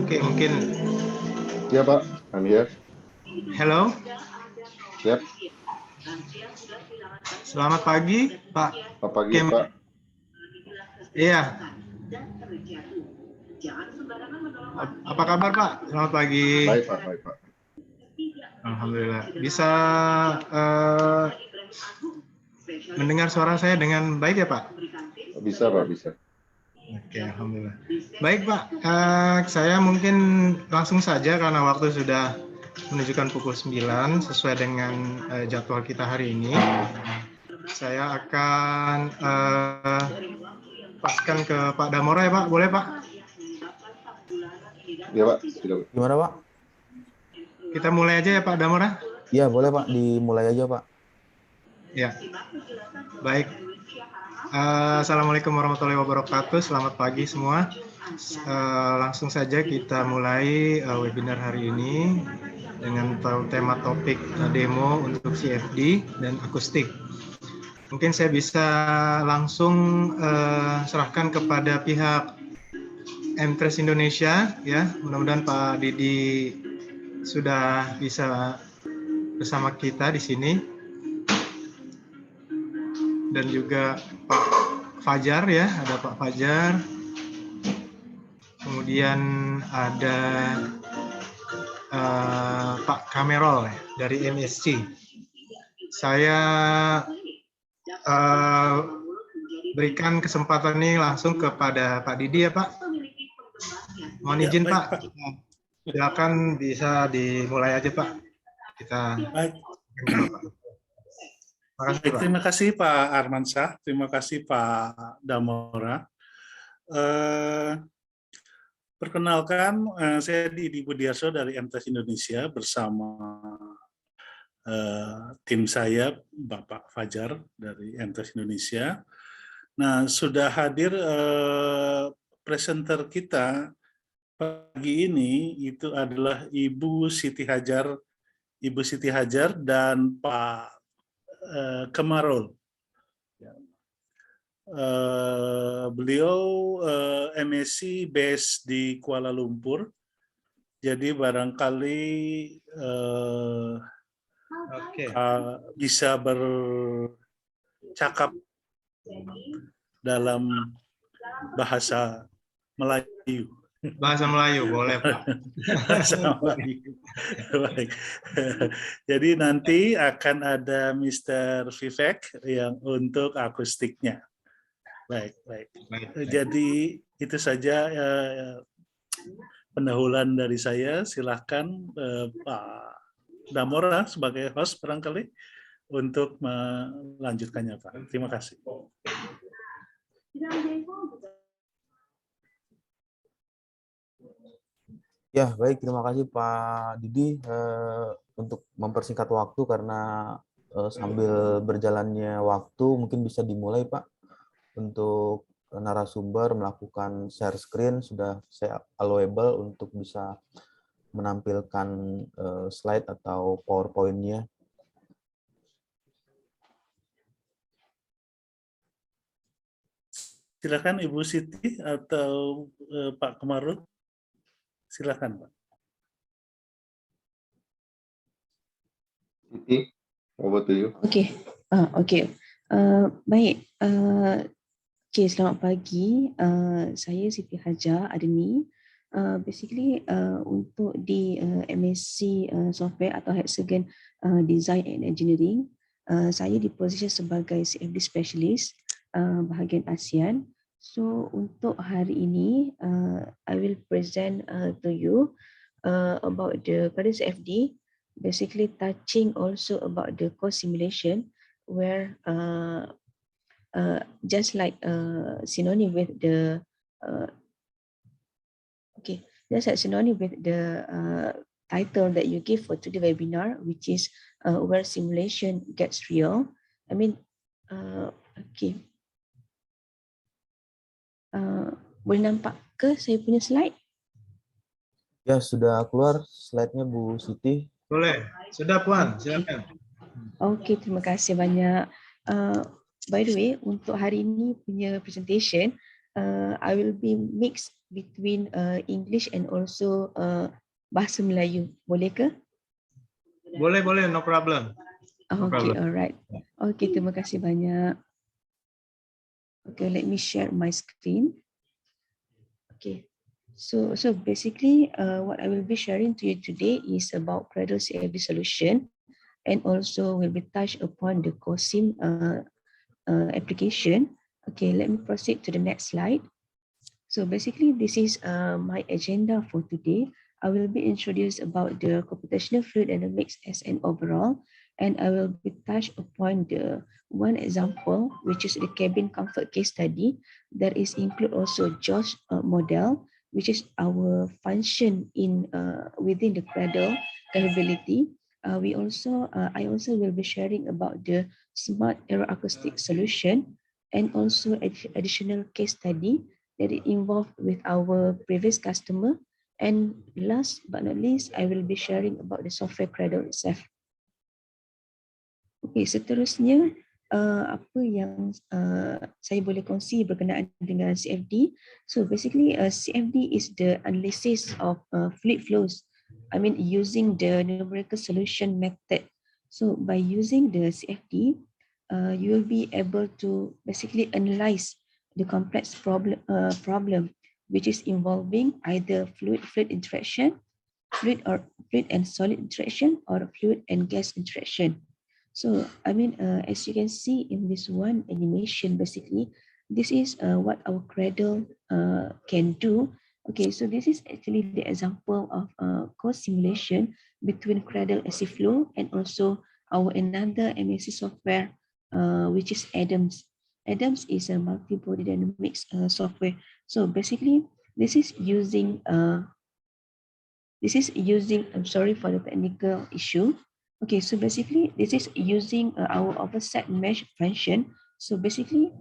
Oke, mungkin. Ya Pak, I'm here. Hello. Yep. Selamat pagi, Pak. Selamat pagi Pak. Iya. Apa kabar Pak? Selamat pagi. Baik Pak, baik Pak. Alhamdulillah. Bisa mendengar suara saya dengan baik ya Pak? Bisa Pak, bisa. Oke, alhamdulillah. Baik Pak, saya mungkin langsung saja karena waktu sudah menunjukkan pukul 9 sesuai dengan jadwal kita hari ini. Saya akan paskan ke Pak Damora ya Pak, boleh Pak? Ya Pak, silakan. Gimana Pak? Kita mulai aja ya Pak Damora? Iya boleh Pak, dimulai aja Pak. Ya, baik. Assalamualaikum warahmatullahi wabarakatuh. Selamat pagi semua. Langsung saja kita mulai webinar hari ini dengan tema topik demo untuk CFD dan akustik. Mungkin saya bisa langsung serahkan kepada pihak M3 Indonesia ya. Mudah-mudahan Pak Didi sudah bisa bersama kita di sini. Dan juga Pak Fajar ya, ada Pak Fajar. Kemudian ada Pak Kamerol dari MSC. Saya berikan kesempatan ini langsung kepada Pak Didi ya Pak. Mohon izin ya, Pak. Silakan bisa dimulai aja Pak. Kita baik. Makasih, Terima kasih Pak Armansyah, terima kasih Pak Damora. Perkenalkan, saya Didi Budiarso dari M3 Indonesia bersama tim saya, Bapak Fajar dari M3 Indonesia. Nah, sudah hadir presenter kita pagi ini itu adalah Ibu Siti Hajar dan Pak Kemarul. Beliau MSc base di Kuala Lumpur, jadi barangkali bisa bercakap dalam bahasa Melayu. Bahasa Melayu boleh Pak. Bahasa Melayu. Baik. Jadi nanti akan ada Mr. Vivek yang untuk akustiknya. Baik. Jadi itu saja pendahuluan dari saya. Silahkan Pak Damora sebagai host barangkali untuk melanjutkannya Pak. Terima kasih. Ya, baik. Terima kasih Pak Didi untuk mempersingkat waktu karena sambil berjalannya waktu mungkin bisa dimulai Pak. Untuk narasumber melakukan share screen sudah saya allowable untuk bisa menampilkan slide atau PowerPoint-nya. Silakan Ibu Siti atau Pak Kemarut. Silakan Pak. Siti, over to you. Oke. Baik. Selamat pagi. Saya Siti Hajar Adni. Basically untuk di MSc Software atau Hexagon Design and Engineering, saya di posisi sebagai CFD Specialist bahagian ASEAN. So untuk hari ini, I will present to you about the pada CFD, basically touching also about the course simulation, where just like synonym with the synonym with the title that you give for today's webinar, which is where simulation gets real. I mean, boleh nampak ke saya punya slide? Ya, sudah keluar slide-nya Bu Siti. Boleh, sudah Puan, silakan. Oke, terima kasih banyak. By the way, untuk hari ini punya presentation, I will be mixed between English and also Bahasa Melayu. Boleh ke? Boleh, no problem. No Okay, problem. alright. Okay, terima kasih banyak. Okay, let me share my screen. Okay, so basically, what I will be sharing to you today is about Cradle CFD solution, and also will be touched upon the COSIM application. Okay, let me proceed to the next slide. So basically, this is my agenda for today. I will be introduced about the computational fluid dynamics as an overall, and I will be touched upon the one example, which is the cabin comfort case study. That is include also Josh model, which is our function in within the cradle capability. I also will be sharing about the smart Aero Acoustic solution, and also additional case study that is involved with our previous customer. And last but not least, I will be sharing about the software cradle itself. Okay, seterusnya apa yang saya boleh kongsi berkenaan dengan CFD. So basically, CFD is the analysis of fluid flows. I mean, using the numerical solution method. So by using the CFD, you will be able to basically analyze the complex problem, which is involving either fluid interaction, fluid and solid interaction, or fluid and gas interaction. So I mean, as you can see in this one animation, basically this is what our cradle can do. Okay, so this is actually the example of co-simulation between cradle acid flow and also our another MSC software, which is Adams. Adams is a multi-body dynamics software. So basically, this is using, I'm sorry for the technical issue. Okay, so basically, this is using our offset mesh function. So basically,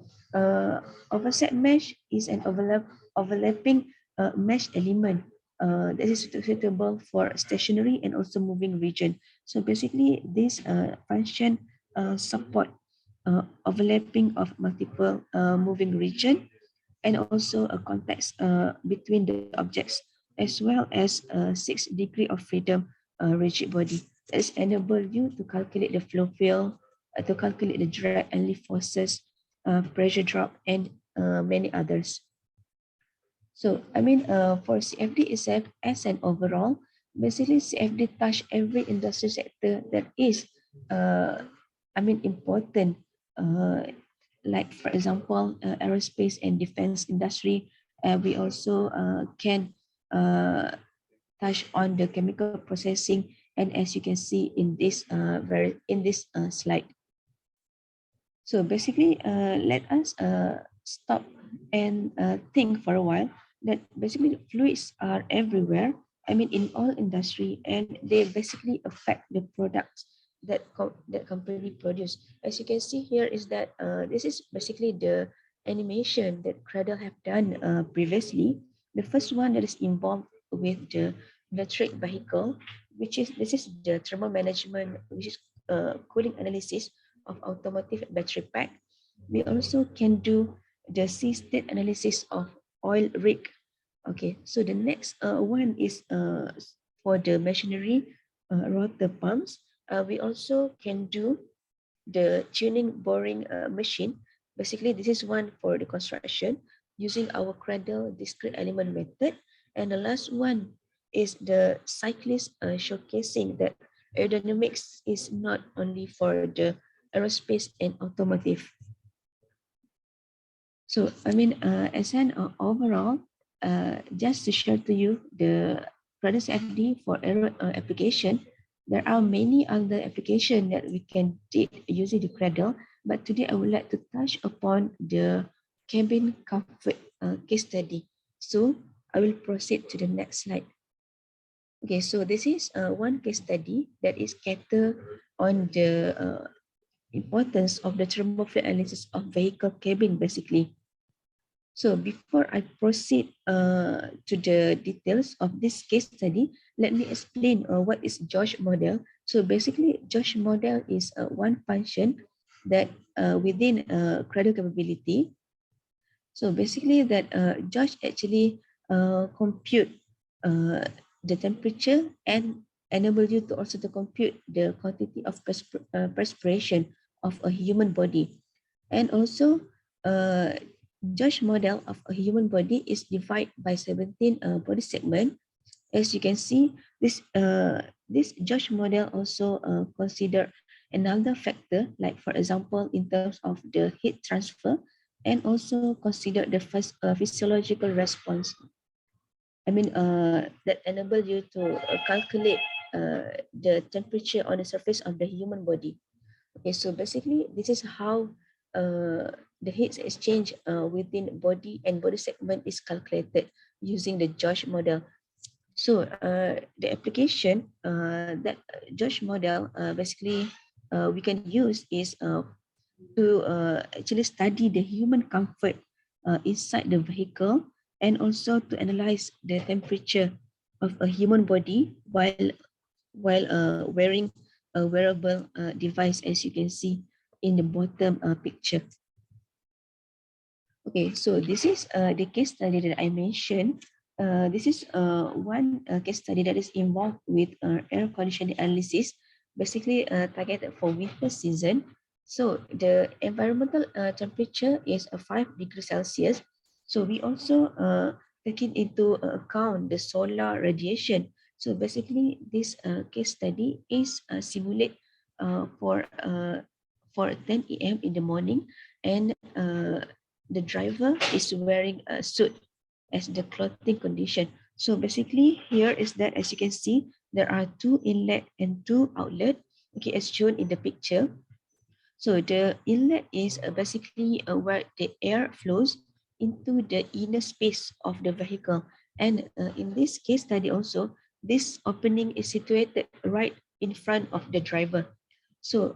offset mesh is an overlapping mesh element that is suitable for stationary and also moving region. So basically, this function support overlapping of multiple moving region, and also a context between the objects, as well as 6 degree of freedom rigid body. That enable you to calculate the flow field, to calculate the drag and lift forces, pressure drop, and many others. So I mean, for CFD itself as an overall, basically CFD touch every industry sector that is, important. Like for example, aerospace and defense industry. We also can touch on the chemical processing, and as you can see in this slide. So basically, let us stop and think for a while that basically fluids are everywhere. I mean, in all industry, and they basically affect the products that company produce. As you can see here, is that this is basically the animation that Cradle have done previously. The first one that is involved with the electric vehicle, this is the thermal management, which is cooling analysis of automotive battery pack. We also can do the C-state analysis of oil rig. Okay, so the next one is for the machinery rotor pumps. We also can do the tuning boring machine. Basically, this is one for the construction using our Cradle discrete element method. And the last one is the cyclist showcasing that aerodynamics is not only for the aerospace and automotive. So, I mean, as an overall, just to share to you the Cradle CFD for aero application, there are many other applications that we can take using the Cradle, but today I would like to touch upon the cabin comfort case study. So, I will proceed to the next slide. Okay, so this is one case study that is catered on the importance of the thermal fluid analysis of vehicle cabin, basically. So before I proceed to the details of this case study, let me explain what is Josh model. So basically, Josh model is one function that within Cradle capability. So basically that Josh actually compute the temperature and enable you to also to compute the quantity of perspiration of a human body. And also Josh model of a human body is divided by 17 body segment. As you can see, this Josh model also consider another factor, like for example, in terms of the heat transfer, and also consider the first physiological response. I mean, that enable you to calculate the temperature on the surface of the human body. Okay, so basically, this is how the heat exchange within body and body segment is calculated using the Josh model. So the application that Josh model basically we can use is to actually study the human comfort inside the vehicle, and also to analyze the temperature of a human body while wearing a wearable device, as you can see in the bottom picture. Okay, so this is the case study that I mentioned. This is one case study that is involved with air conditioning analysis, basically targeted for winter season. So the environmental temperature is 5 degrees Celsius. So we also taking into account the solar radiation. So basically, this case study is simulate for 10 a.m. in the morning, and the driver is wearing a suit as the clothing condition. So basically here is that, as you can see, there are 2 inlet and 2 outlet, okay, as shown in the picture. So the inlet is basically where the air flows into the inner space of the vehicle. And in this case study also, this opening is situated right in front of the driver. So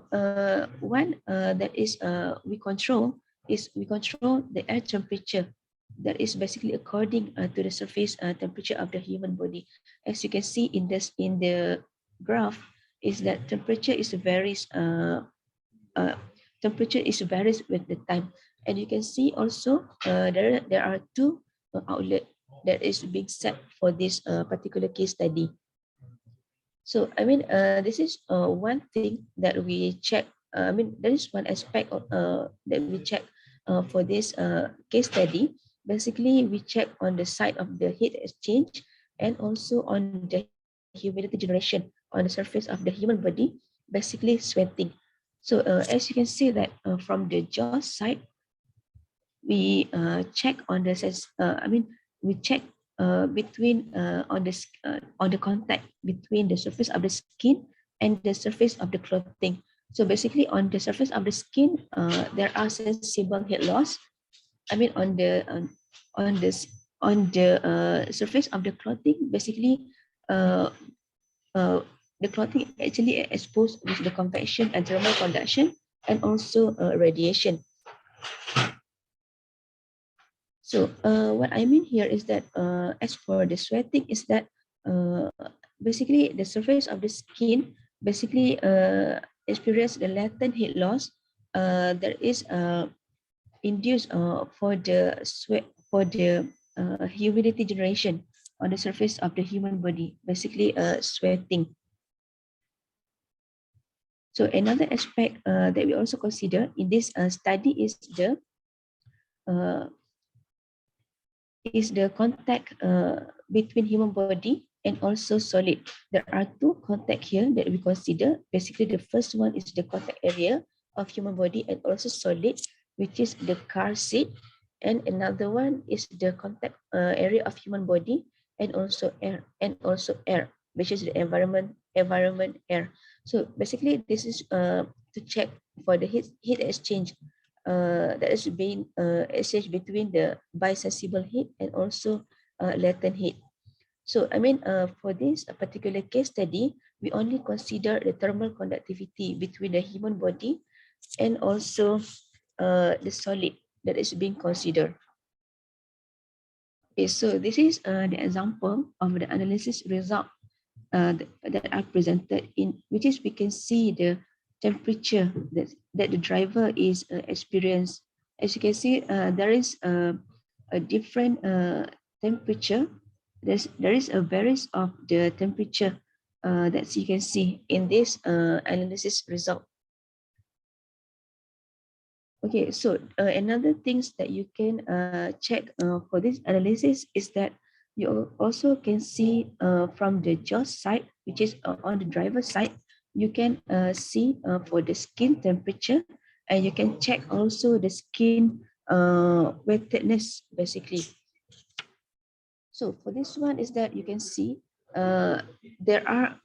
one that is we control the air temperature that is basically according to the surface temperature of the human body. As you can see in the graph, is that temperature varies with the time, and you can see also there are 2 outlet that is being set for this particular case study. So I mean, this is one thing that we check. I mean, there is one aspect of, that we check for this case study. Basically, we check on the side of the heat exchange, and also on the humidity generation on the surface of the human body, basically sweating. So as you can see that from the jaw side, we check on the we check between on the contact between the surface of the skin and the surface of the clothing. So basically, on the surface of the skin, there are sensible heat loss. I mean, on the surface of the clothing, basically, the clothing actually exposed with the convection and thermal conduction, and also radiation. So what I mean here is that as for the sweating, is that basically the surface of the skin basically experience the latent heat loss that is induced for the sweat, for the humidity generation on the surface of the human body, basically sweating. So another aspect that we also consider in this study is the contact between human body and also solid. There are 2 contact here that we consider. Basically, the first one is the contact area of human body and also solid, which is the car seat, and another one is the contact area of human body and also air, which is the environment air. So basically, this is to check for the heat exchange that is being exchanged between the bisensible heat and also latent heat. So I mean, for this particular case study, we only consider the thermal conductivity between the human body and also the solid that is being considered. Okay, so this is the example of the analysis result that are presented, in which is we can see the temperature that the driver is experienced. As you can see, there is a different temperature. There is a varies of the temperature that you can see in this analysis result. Okay, so another things that you can check for this analysis is that you also can see from the jaw side, which is on the driver's side, you can see for the skin temperature, and you can check also the skin wetness basically. So for this one is that you can see there are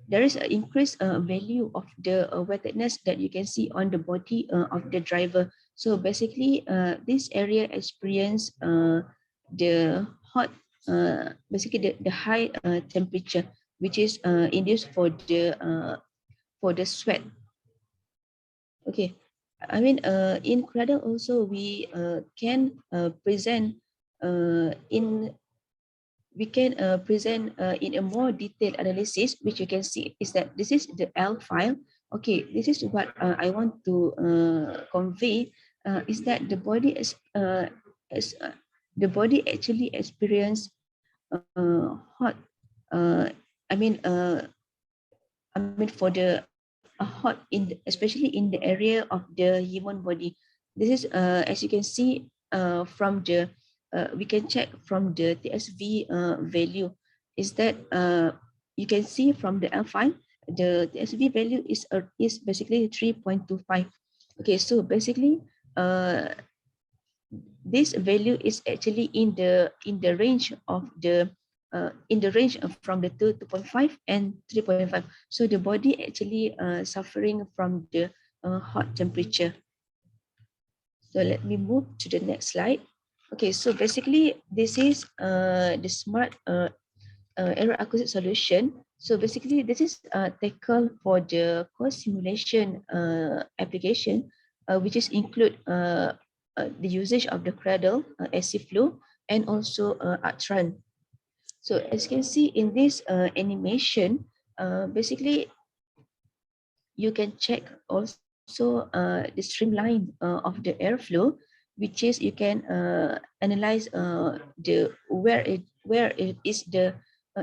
there is an increased value of the wetness that you can see on the body of the driver. So basically, this area experience the hot, basically the high temperature, which is induced for the sweat. Okay, in Cradle also we can present in in a more detailed analysis, which you can see is that this is the L file. Okay, this is what I want to convey is that the body the body actually experience hot. For the hot especially in the area of the human body. This is as you can see from the we can check from the TSV value is that you can see from the L file the TSV value is basically 3.25. Okay, so basically this value is actually in the range of the from the 2.5 and 3.5. So the body actually suffering from the hot temperature. So let me move to the next slide. Okay, so basically this is the smart Aero Acoustic solution. So basically this is tackle for the course simulation application, which is include the usage of the Cradle, AC flow, and also Artran. So as you can see in this animation, basically you can check also the streamline of the airflow, which is you can analyze the where it is the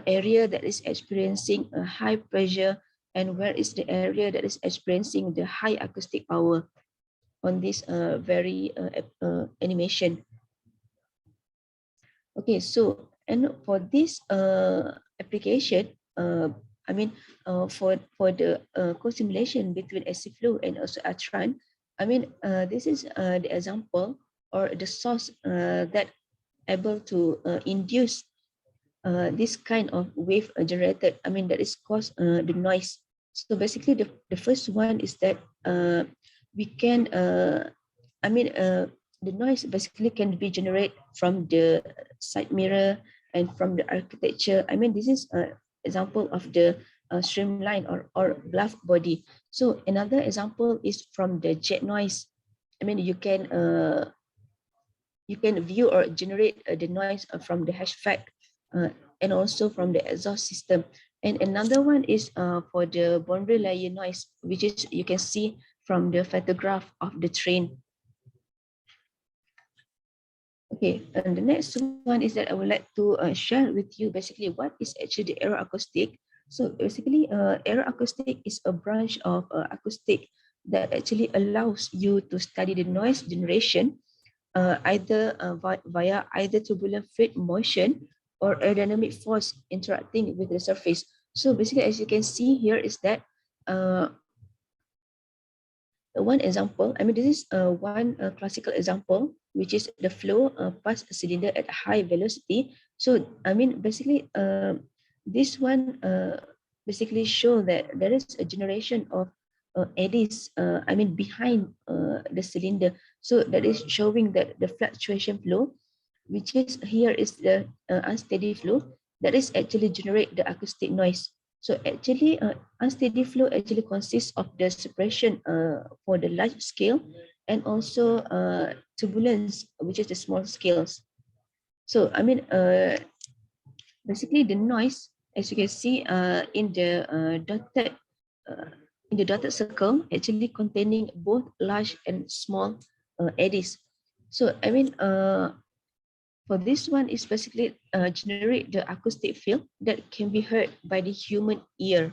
area that is experiencing a high pressure and where is the area that is experiencing the high acoustic power on this very animation. Okay, so and for this application, for the co-simulation between AC flow and also Artran, this is the example or the source that able to induce this kind of wave generated. That is cause the noise. So basically, the first one is that we can the noise basically can be generated from the side mirror and from the architecture. This is an example of the streamline or bluff body. So another example is from the jet noise. You can view or generate the noise from the hatchback and also from the exhaust system. And another one is for the boundary layer noise, which is you can see from the photograph of the train. Okay, and the next one is that I would like to share with you basically what is actually the Aero Acoustic. So basically, Aero Acoustic is a branch of acoustic that actually allows you to study the noise generation either via either turbulent fluid motion or aerodynamic force interacting with the surface. So basically, as you can see here is that one example, this is one classical example, which is the flow past a cylinder at high velocity. So basically this one basically show that there is a generation of eddies behind the cylinder. So that is showing that the fluctuation flow, which is here is the unsteady flow, that is actually generate the acoustic noise. So actually unsteady flow actually consists of the suppression for the large scale and also turbulence, which is the small scales. So basically the noise, as you can see in the dotted circle, actually containing both large and small eddies. So I mean, for this one is basically generate the acoustic field that can be heard by the human ear.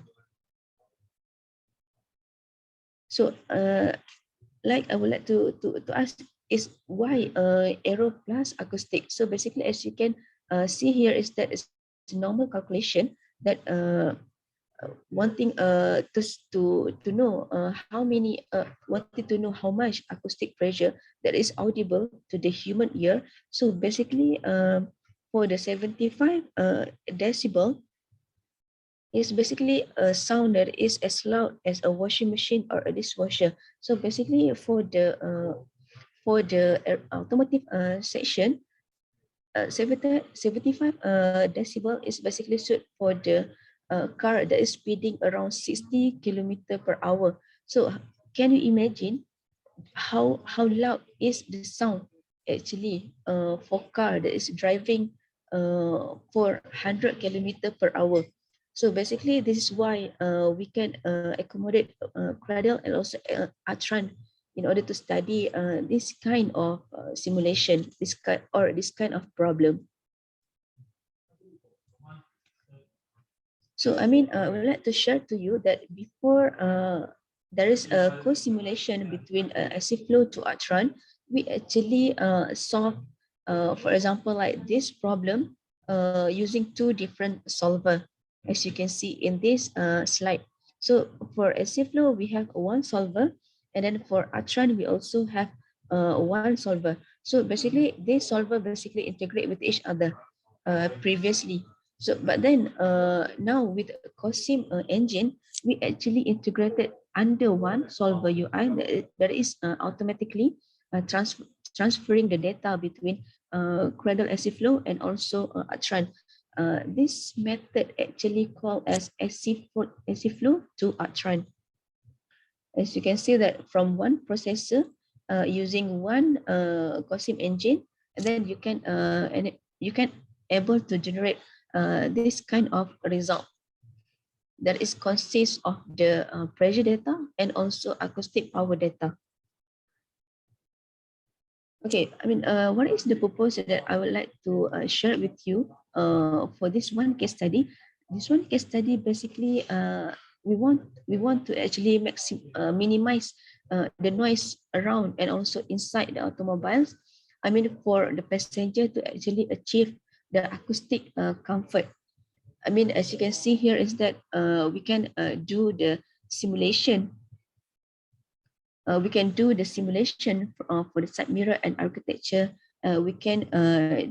So like I would like to ask is why Aero plus acoustic. So basically, as you can see here, is that it's a normal calculation that wanting to know how many wanted to know how much acoustic pressure that is audible to the human ear. So basically, for the 75 decibel is basically a sound that is as loud as a washing machine or a dishwasher. So basically, for the automotive section, 75 decibel is basically suited for the car that is speeding around 60 kilometer per hour. So can you imagine how loud is the sound actually for car that is driving for 100 kilometer per hour? So basically, this is why we can accommodate Cradle and also Atran in order to study this kind of simulation, this kind of problem. So I mean, I would like to share to you that before there is a co-simulation between flow to Atran, we actually solve, for example, like this problem using two different solver, as you can see in this slide. So for flow, we have one solver, and then for Atran, we also have one solver. So basically, this solver basically integrate with each other previously. So, but then now with COSIM engine, we actually integrated under one solver UI that is automatically transferring the data between Cradle Flow and also Atran. This method actually called as Flow to Atran. As you can see that from one processor using one COSIM engine, and then you can able to generate this kind of result that is consists of the pressure data and also acoustic power data. Okay, I mean, what is the purpose that I would like to share with you for this one case study? This one case study basically we want to actually minimize the noise around and also inside the automobiles. I mean, for the passenger to actually achieve the acoustic comfort. I mean, as you can see here is that we can do the simulation. We can do the simulation for the side mirror and architecture. We can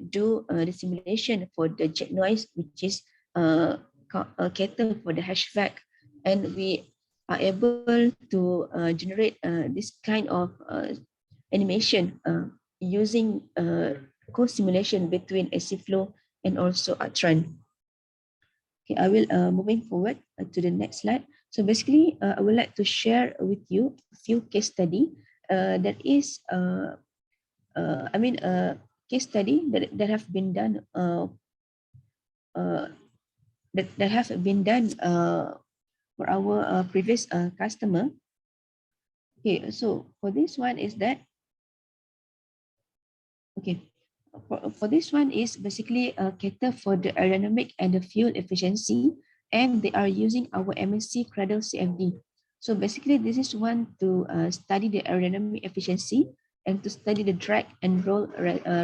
do the simulation for the jet noise, which is cater for the hatchback, and we are able to generate this kind of animation using co-simulation between Flow and also Atran. Okay, I will moving forward to the next slide. So basically, I would like to share with you a few case study that is, case study that have been done that have been done for our previous customer. Okay, so for this one is that, okay, for this one is basically cater for the aerodynamic and the fuel efficiency, and they are using our MSc Cradle CFD. So basically, this is one to study the aerodynamic efficiency and to study the drag and roll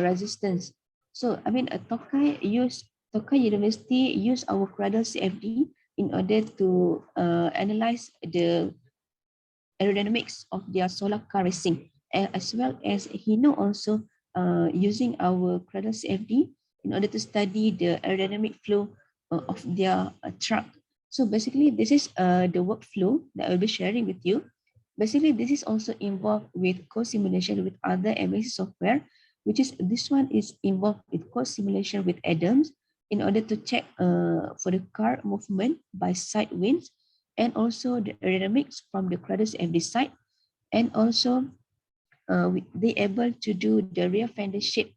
resistance. So I mean, Tokai University use our Cradle CFD in order to analyze the aerodynamics of their solar car racing, as well as Hino also using our Cradle CFD in order to study the aerodynamic flow of their truck. So basically, this is the workflow that I'll be sharing with you. Basically, this is also involved with co-simulation with other MSc software, which is this one is involved with co-simulation with Adams in order to check for the car movement by side winds and also the aerodynamics from the Cradle CFD side, and also they able to do the rear fender shape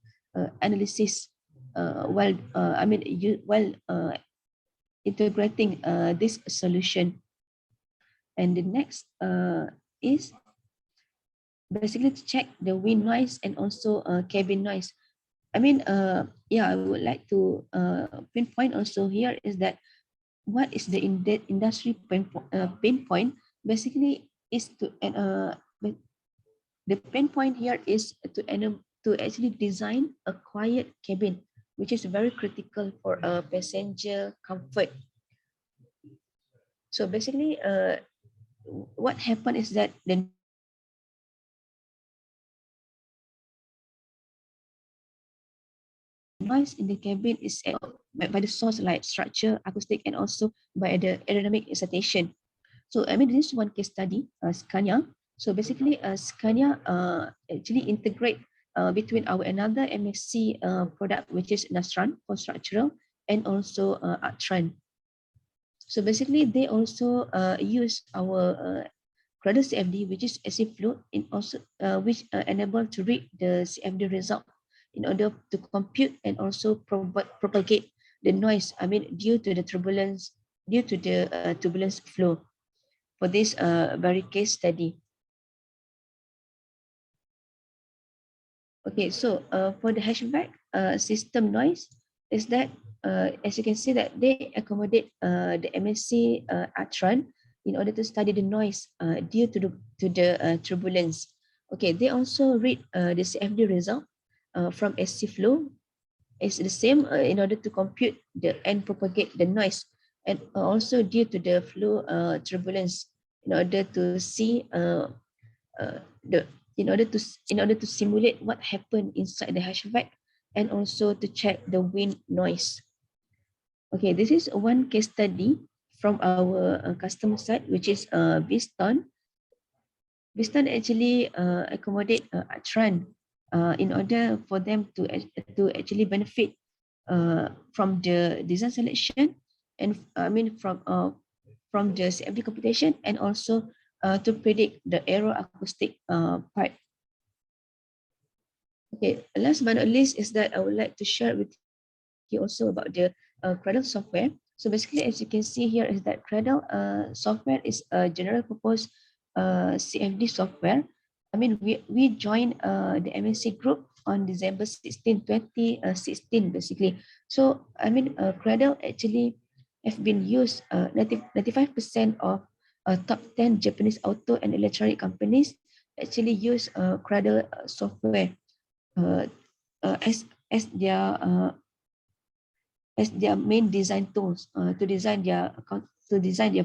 analysis while integrating this solution. And the next is basically to check the wind noise and also cabin noise. I mean, yeah, I would like to pinpoint also here is that what is the industry pain point basically is to the pain point here is to actually design a quiet cabin, which is very critical for a passenger comfort. So basically, what happened is that the noise in the cabin is by the source like structure, acoustic, and also by the aerodynamic excitation. So I mean, this is one case study, Scania. So basically, Scania actually integrate between our another MSc product, which is Nastran for structural, and also Artran. So basically, they also use our Cradle CFD, which is acid flow, in also which enable to read the CFD result in order to compute and also propagate the noise. I mean, due to the turbulence flow for this very case study. Okay, so for the hatchback system noise is that as you can see that they accommodate the MSc Atran in order to study the noise due to the turbulence. Okay, they also read the CFD result from SC flow. It's the same in order to compute the and propagate the noise, and also due to the flow turbulence in order to see the in order to simulate what happened inside the hatchback and also to check the wind noise. Okay, this is one case study from our customer side, which is Viston. Viston actually accommodate Atran in order for them to actually benefit from the design selection and I mean from the CFD computation and also to predict the Aero Acoustic part. Okay, last but not least is that I would like to share with you also about the Cradle software. So basically, as you can see here, is that Cradle software is a general purpose CFD software. I mean, we joined the MSc group on December 16, 2016, basically. So, I mean, Cradle actually have been used 95% of top 10 Japanese auto and electronic companies actually use Cradle software uh, as their main design tools to design their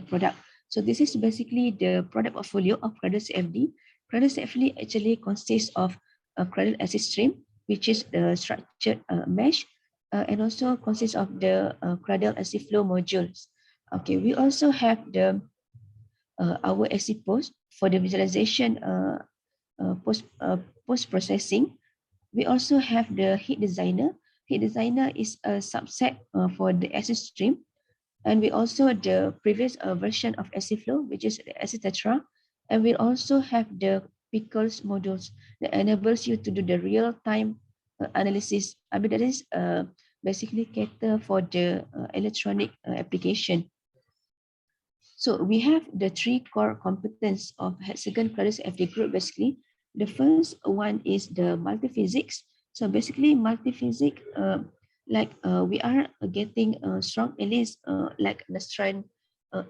product. So this is basically the product portfolio of Cradle CFD. Cradle CFD actually consists of a Cradle acid stream, which is the structured mesh, and also consists of the Cradle acid flow modules. Okay, we also have the our acid post for the visualization post processing. We also have the heat designer. Heat designer is a subset for the acid stream. And we also the previous version of acid flow, which is the acid tetra. And we also have the pickles modules that enables you to do the real-time analysis. I mean, that is basically cater for the electronic application. So we have the three core competence of Hexagon Cradle CFD group basically. The first one is the multi-physics. So basically multi-physics, we are getting strong allies like Nastran,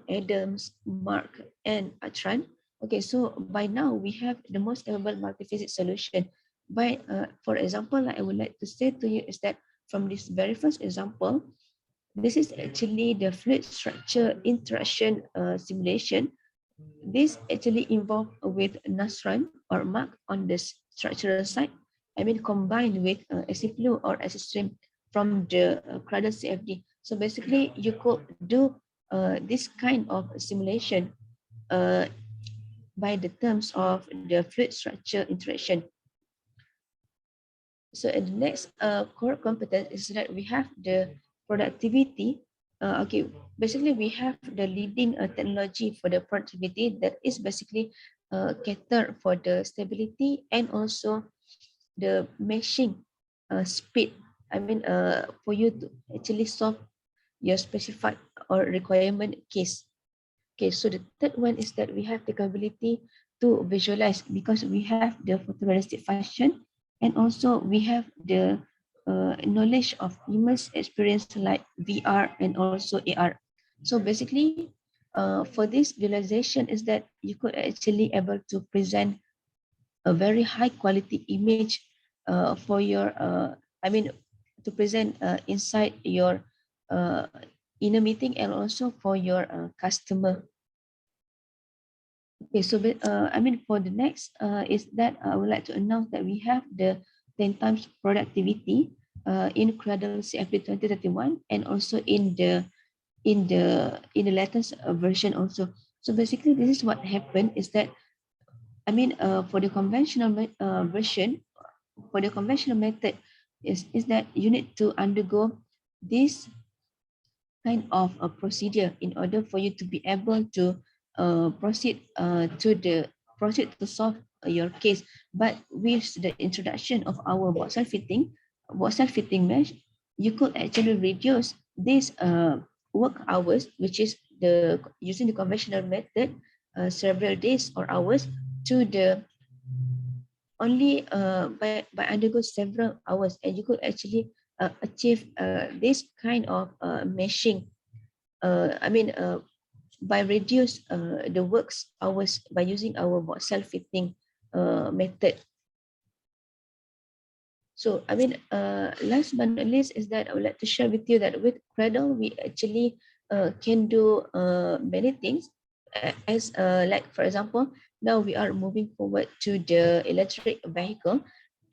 Adams, Mark, and Atran. Okay, so by now we have the most capable multi-physics solution. By, for example, I would like to say to you is that from this very first example, this is actually the fluid structure interaction simulation. This actually involved with Nastran or Mark on the structural side. I mean, combined with acid flow or acid stream from the Cradle CFD. So basically, you could do this kind of simulation by the terms of the fluid structure interaction. So the next core competence is that we have the productivity. Okay, basically we have the leading technology for the productivity that is basically cater for the stability and also the meshing speed. I mean, for you to actually solve your specified or requirement case. Okay, so the third one is that we have the capability to visualize, because we have the photorealistic function and also we have the knowledge of immersive experience like VR and also AR. So basically, for this visualization is that you could actually able to present a very high quality image for your, to present inside your inner meeting and also for your customer. Okay, so for the next is that I would like to announce that we have the 10 times productivity in Cradle CFD 2031 and also in the latest version also. So basically, this is what happened is that for the conventional version, for the conventional method is that you need to undergo this kind of a procedure in order for you to be able to proceed to solve your case. But with the introduction of our box fitting mesh, you could actually reduce this work hours, which is the using the conventional method, several days or hours, to the only by undergo several hours, and you could actually achieve this kind of meshing. By reduce the works hours by using our self-fitting method. So last but not least is that I would like to share with you that with Cradle we actually can do many things, as like for example, now we are moving forward to the electric vehicle.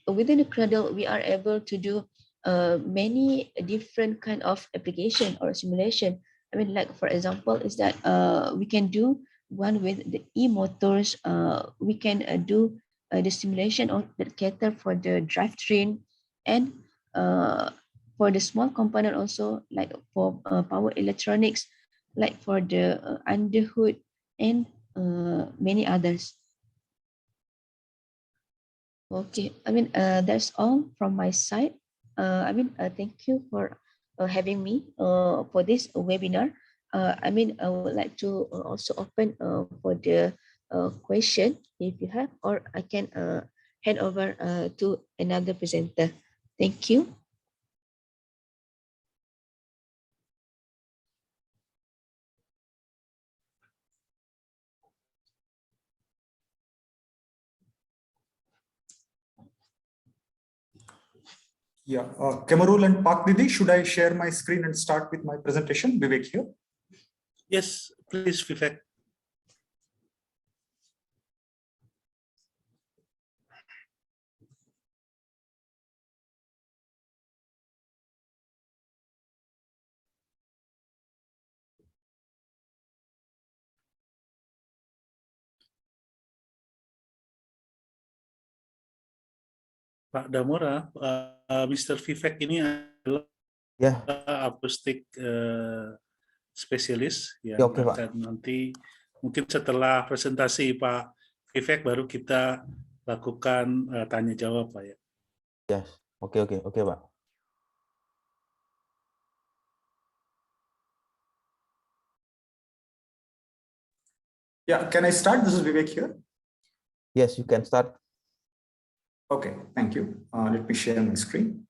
Within the Cradle we are able to do many different kind of application or simulation. Like for example is that we can do one with the e-motors. We can do the simulation of that cater for the drivetrain, and for the small component also, like for power electronics, like for the underhood and many others. Okay, that's all from my side. Thank you for having me for this webinar. I would like to also open for the question if you have, or I can hand over to another presenter. Thank you. Yeah, Kemarul and Pak Didi, should I share my screen and start with my presentation? Vivek here. Yes, please, Vivek. Pak Damora, Mr. Vivek ini adalah akustik spesialis yang Oke, Pak. akan nanti mungkin setelah presentasi Pak Vivek baru kita lakukan tanya jawab, Pak ya. Yes. Oke, Pak. Yeah, can I start? This is Vivek here. Yes, you can start. Okay, thank you. Let me share my screen.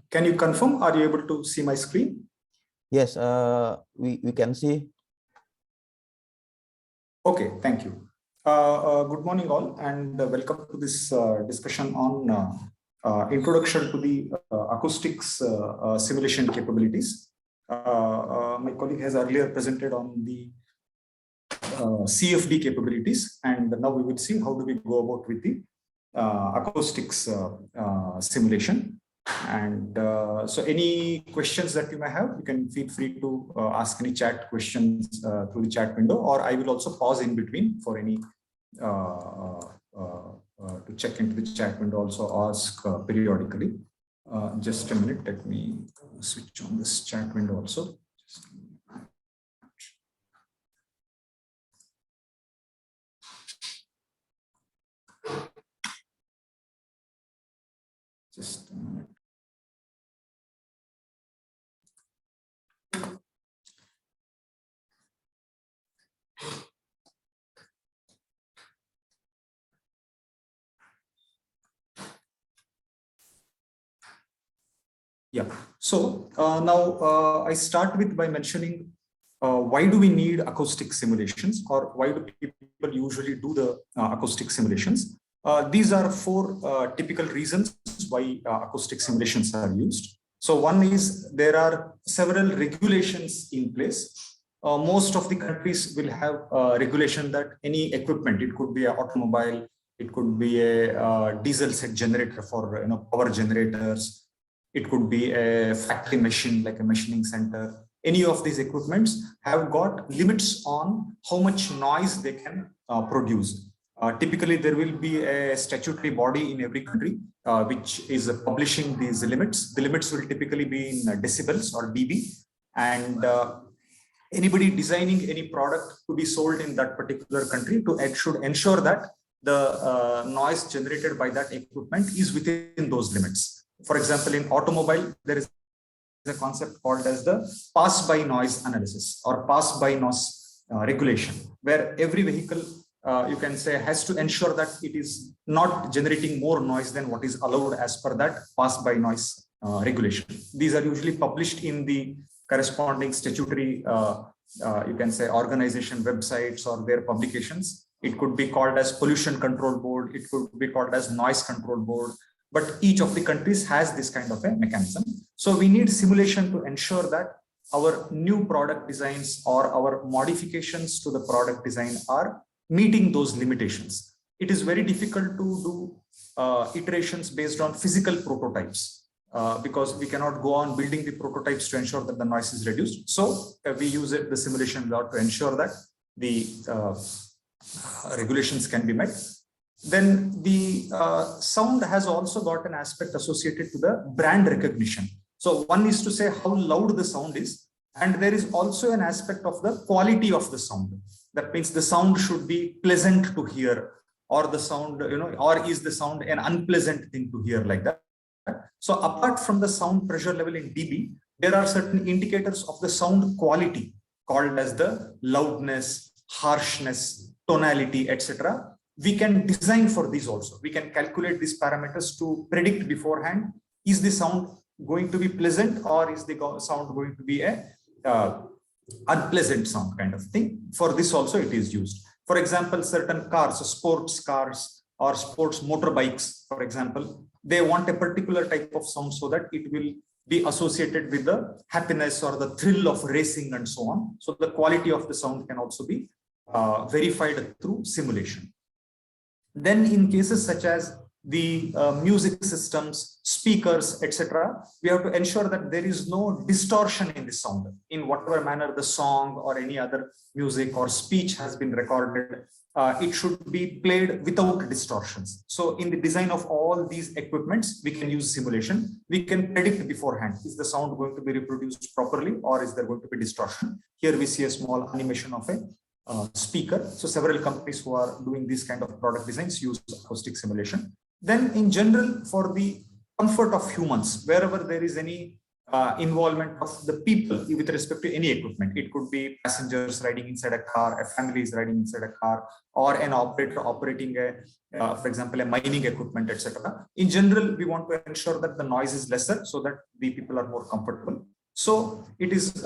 Can you confirm? Are you able to see my screen? Yes, we can see. Okay, thank you. Good morning all, and welcome to this discussion on introduction to the acoustics simulation capabilities. My colleague has earlier presented on the CFD capabilities, and now we will see how do we go about with the acoustics simulation. And so any questions that you may have, you can feel free to ask any chat questions through the chat window, or I will also pause in between for any to check into the chat window, also ask periodically. Just a minute, let me switch on this chat window also. Just a minute. Yeah. So now I start with by mentioning why do we need acoustic simulations, or why do people usually do the acoustic simulations? These are four typical reasons why acoustic simulations are used. So one is there are several regulations in place. Most of the countries will have regulation that any equipment, it could be an automobile, it could be a diesel set generator for power generators, it could be a factory machine like a machining center. Any of these equipments have got limits on how much noise they can produce. Typically, there will be a statutory body in every country which is publishing these limits. The limits will typically be in decibels or dB, and anybody designing any product to be sold in that particular country should ensure that the noise generated by that equipment is within those limits. For example, in automobile, there is a concept called as the pass-by noise analysis or pass-by noise regulation, where every vehicle, you can say, has to ensure that it is not generating more noise than what is allowed as per that pass-by noise regulation. These are usually published in the corresponding statutory, you can say, organization websites or their publications. It could be called as pollution control board. It could be called as noise control board. But each of the countries has this kind of a mechanism. So we need simulation to ensure that our new product designs or our modifications to the product design are meeting those limitations. It is very difficult to do iterations based on physical prototypes because we cannot go on building the prototypes to ensure that the noise is reduced. So we use the simulation law to ensure that the regulations can be met. Then the sound has also got an aspect associated to the brand recognition. So one is to say how loud the sound is, and there is also an aspect of the quality of the sound. That means the sound should be pleasant to hear, or the sound, or is the sound an unpleasant thing to hear, like that. So apart from the sound pressure level in dB, there are certain indicators of the sound quality called as the loudness, harshness, tonality, etc. We can design for these also. We can calculate these parameters to predict beforehand, is the sound going to be pleasant or is the sound going to be a unpleasant sound kind of thing. For this also it is used. For example, certain cars, sports cars or sports motorbikes, for example, they want a particular type of sound so that it will be associated with the happiness or the thrill of racing and so on. So the quality of the sound can also be verified through simulation. Then in cases such as the music systems, speakers, etc., we have to ensure that there is no distortion in the sound. In whatever manner the song or any other music or speech has been recorded, it should be played without distortions. So in the design of all these equipments, we can use simulation. We can predict beforehand, is the sound going to be reproduced properly or is there going to be distortion? Here we see a small animation of a speaker. So several companies who are doing this kind of product designs use acoustic simulation. Then in general, for the comfort of humans, wherever there is any involvement of the people with respect to any equipment, it could be passengers riding inside a car, a family is riding inside a car, or an operator operating a, for example, a mining equipment, etc. In general, we want to ensure that the noise is lesser so that the people are more comfortable. So it is,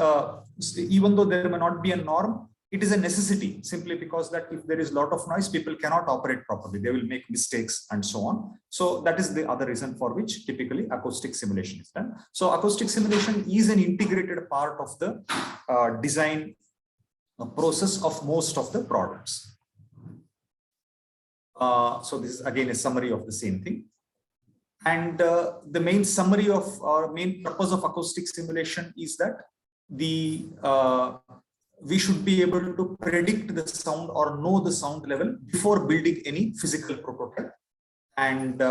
even though there may not be a norm, it is a necessity, simply because that if there is a lot of noise, people cannot operate properly. They will make mistakes and so on. So that is the other reason for which typically acoustic simulation is done. So acoustic simulation is an integrated part of the design process of most of the products. So this is again a summary of the same thing. And the main summary of our main purpose of acoustic simulation is that the we should be able to predict the sound or know the sound level before building any physical prototype. And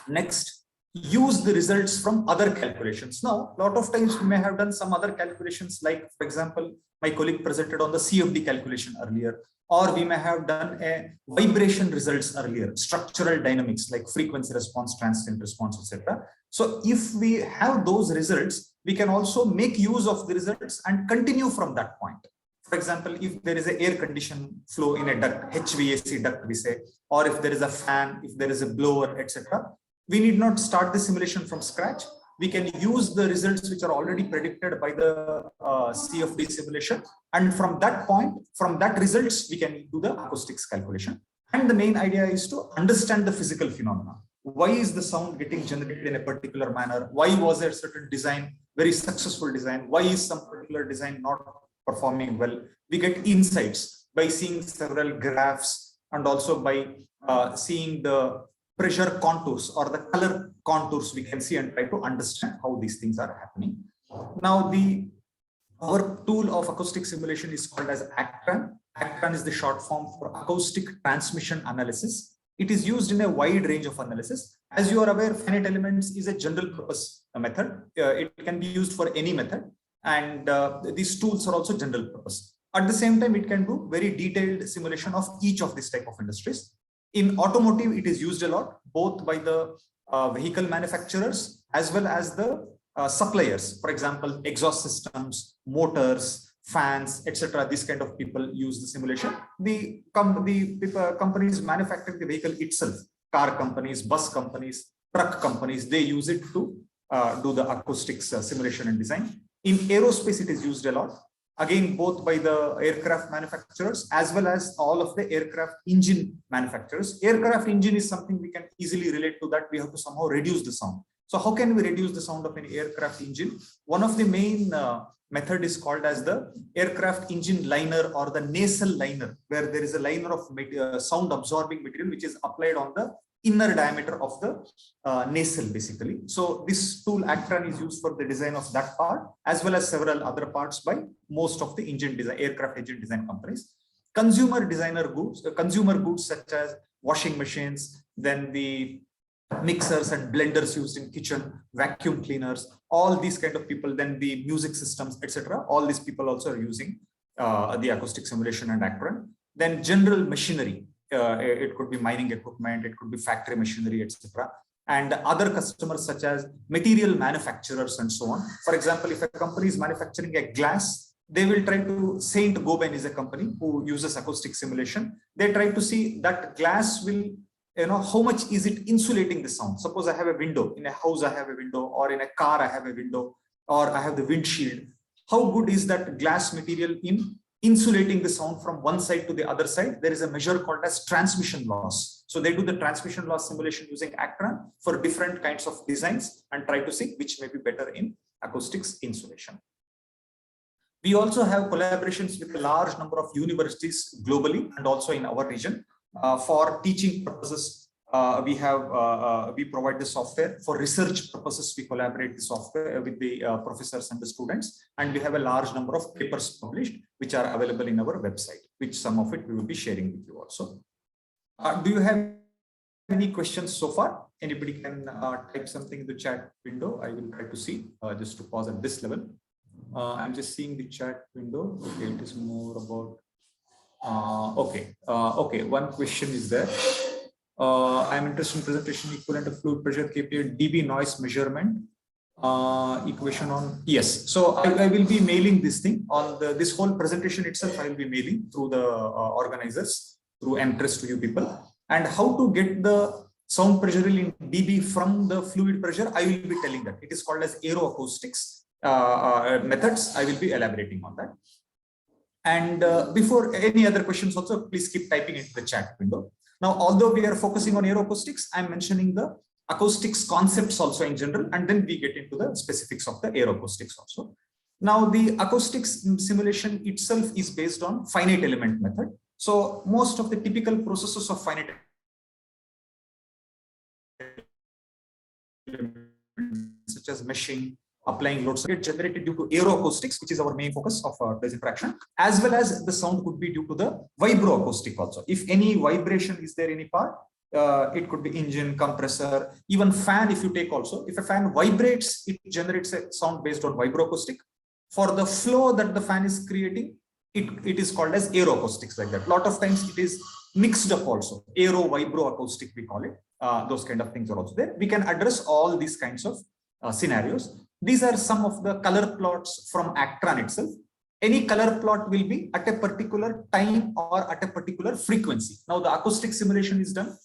next, use the results from other calculations. Now, a lot of times we may have done some other calculations, like, for example, my colleague presented on the CFD calculation earlier, or we may have done a vibration results earlier, structural dynamics like frequency response, transient response, etc. So if we have those results, we can also make use of the results and continue from that point. For example, if there is an air condition flow in a duct, HVAC duct we say, or if there is a fan, if there is a blower, etc., we need not start the simulation from scratch. We can use the results which are already predicted by the CFD simulation. And from that point, from that results, we can do the acoustics calculation. And the main idea is to understand the physical phenomena. Why is the sound getting generated in a particular manner? Why was there a certain design, very successful design? Why is some particular design not performing well? We get insights by seeing several graphs and also by seeing the pressure contours or the color contours we can see and try to understand how these things are happening. Now, our tool of acoustic simulation is called as ACTRAN. ACTRAN is the short form for Acoustic Transmission Analysis. It is used in a wide range of analysis. As you are aware, finite elements is a general purpose method. It can be used for any method, and these tools are also general purpose. At the same time, it can do very detailed simulation of each of this type of industries. In automotive, it is used a lot, both by the vehicle manufacturers as well as the suppliers. For example, exhaust systems, motors, fans, etc. These kind of people use the simulation. The companies manufacturing the vehicle itself, car companies, bus companies, truck companies, they use it to do the acoustics simulation and design. In aerospace, it is used a lot. Again, both by the aircraft manufacturers as well as all of the aircraft engine manufacturers. Aircraft engine is something we can easily relate to, that we have to somehow reduce the sound. So how can we reduce the sound of an aircraft engine? One of the main method is called as the aircraft engine liner or the nasal liner, where there is a liner of sound absorbing material which is applied on the inner diameter of the nacelle basically. So this tool ACTRAN is used for the design of that part as well as several other parts by most of the engine design, aircraft engine design companies. Consumer goods such as washing machines, then the mixers and blenders used in kitchen, vacuum cleaners, all these kind of people, then the music systems, etc. All these people also are using the acoustic simulation and ACTRAN. Then general machinery. It could be mining equipment, it could be factory machinery, etc. And other customers such as material manufacturers and so on. For example, if a company is manufacturing a glass, they will try to, Saint Gobain is a company who uses acoustic simulation. They try to see that glass will, how much is it insulating the sound? Suppose I have a window, in a house I have a window, or in a car I have a window, or I have the windshield. How good is that glass material in insulating the sound from one side to the other side? There is a measure called as transmission loss. So they do the transmission loss simulation using ACTRAN for different kinds of designs and try to see which may be better in acoustics insulation. We also have collaborations with a large number of universities globally and also in our region. For teaching purposes, we provide the software. For research purposes, we collaborate the software with the professors and the students, and we have a large number of papers published which are available in our website, which some of it we will be sharing with you also. Do you have any questions so far? Anybody can type something in the chat window. I will try to see, just to pause at this level. I'm just seeing the chat window. Okay, it is more about okay, one question is there. I'm interested in presentation equivalent of fluid pressure KPI dB noise measurement equation on. Yes, so I will be mailing this thing on this whole presentation itself. I will be mailing through the organizers, through MTRES to you people, and how to get the sound pressure in dB from the fluid pressure. I will be telling that. It is called as Aero Acoustics methods. I will be elaborating on that. And before any other questions also, please keep typing into the chat window. Now, although we are focusing on Aero Acoustics, I'm mentioning the acoustics concepts also in general, and then we get into the specifics of the Aero Acoustics also. Now, the acoustics simulation itself is based on finite element method. So most of the typical processes of finite elements, such as meshing, applying loads, get generated due to Aero Acoustics, which is our main focus of this interaction, as well as the sound could be due to the vibroacoustic also. If any vibration is there in any part, it could be engine, compressor, even fan. If you take also, if a fan vibrates, it generates a sound based on vibroacoustic. For the flow that the fan is creating, it is called as Aero Acoustics, like that. A lot of times it is mixed up also. Aero Vibro Acoustic, we call it. Those kind of things are also there. We can address all these kinds of scenarios. These are some of the color plots from Actran itself. Any color plot will be at a particular time or at a particular frequency. Now the acoustic simulation is done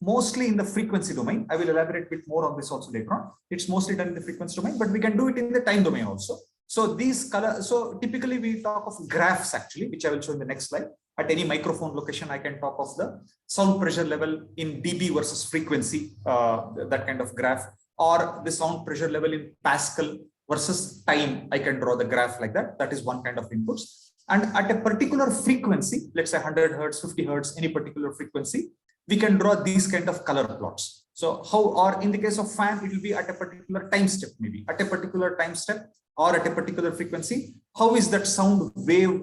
mostly in the frequency domain. I will elaborate a bit more on this also later on. It's mostly done in the frequency domain, but we can do it in the time domain also. So these color, so typically we talk of graphs actually, which I will show in the next slide. At any microphone location, I can talk of the sound pressure level in dB versus frequency, that kind of graph, or the sound pressure level in Pascal versus time. I can draw the graph like that. That is one kind of inputs. And at a particular frequency, let's say 100 Hertz, 50 Hertz, any particular frequency, we can draw these kind of color plots. So how, or in the case of fan, it will be at a particular time step, maybe at a particular time step or at a particular frequency. How is that sound wave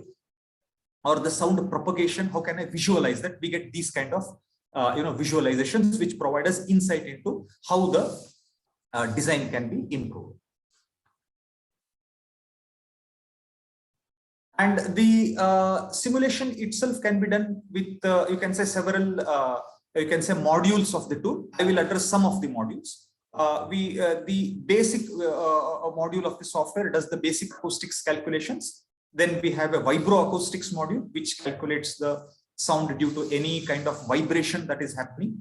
or the sound propagation? How can I visualize that? We get these kind of visualizations which provide us insight into how the design can be improved. And the simulation itself can be done with, you can say several, you can say modules of the tool. I will address some of the modules. The basic module of the software does the basic acoustics calculations. Then we have a vibro acoustics module, which calculates the sound due to any kind of vibration that is happening.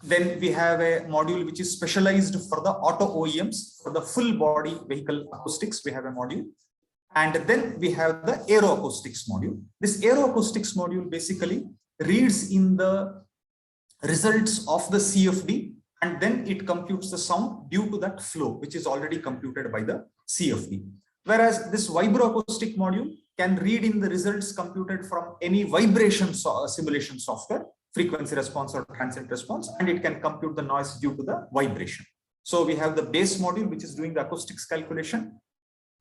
Then we have a module which is specialized for the auto OEMs, for the full body vehicle acoustics. We have a module. And then we have the Aero Acoustics module. This Aero Acoustics module basically reads in the results of the CFD, and then it computes the sound due to that flow, which is already computed by the CFD. Whereas this Vibro Acoustic module can read in the results computed from any vibration simulation software, frequency response or transient response, and it can compute the noise due to the vibration. So we have the base module, which is doing the acoustics calculation.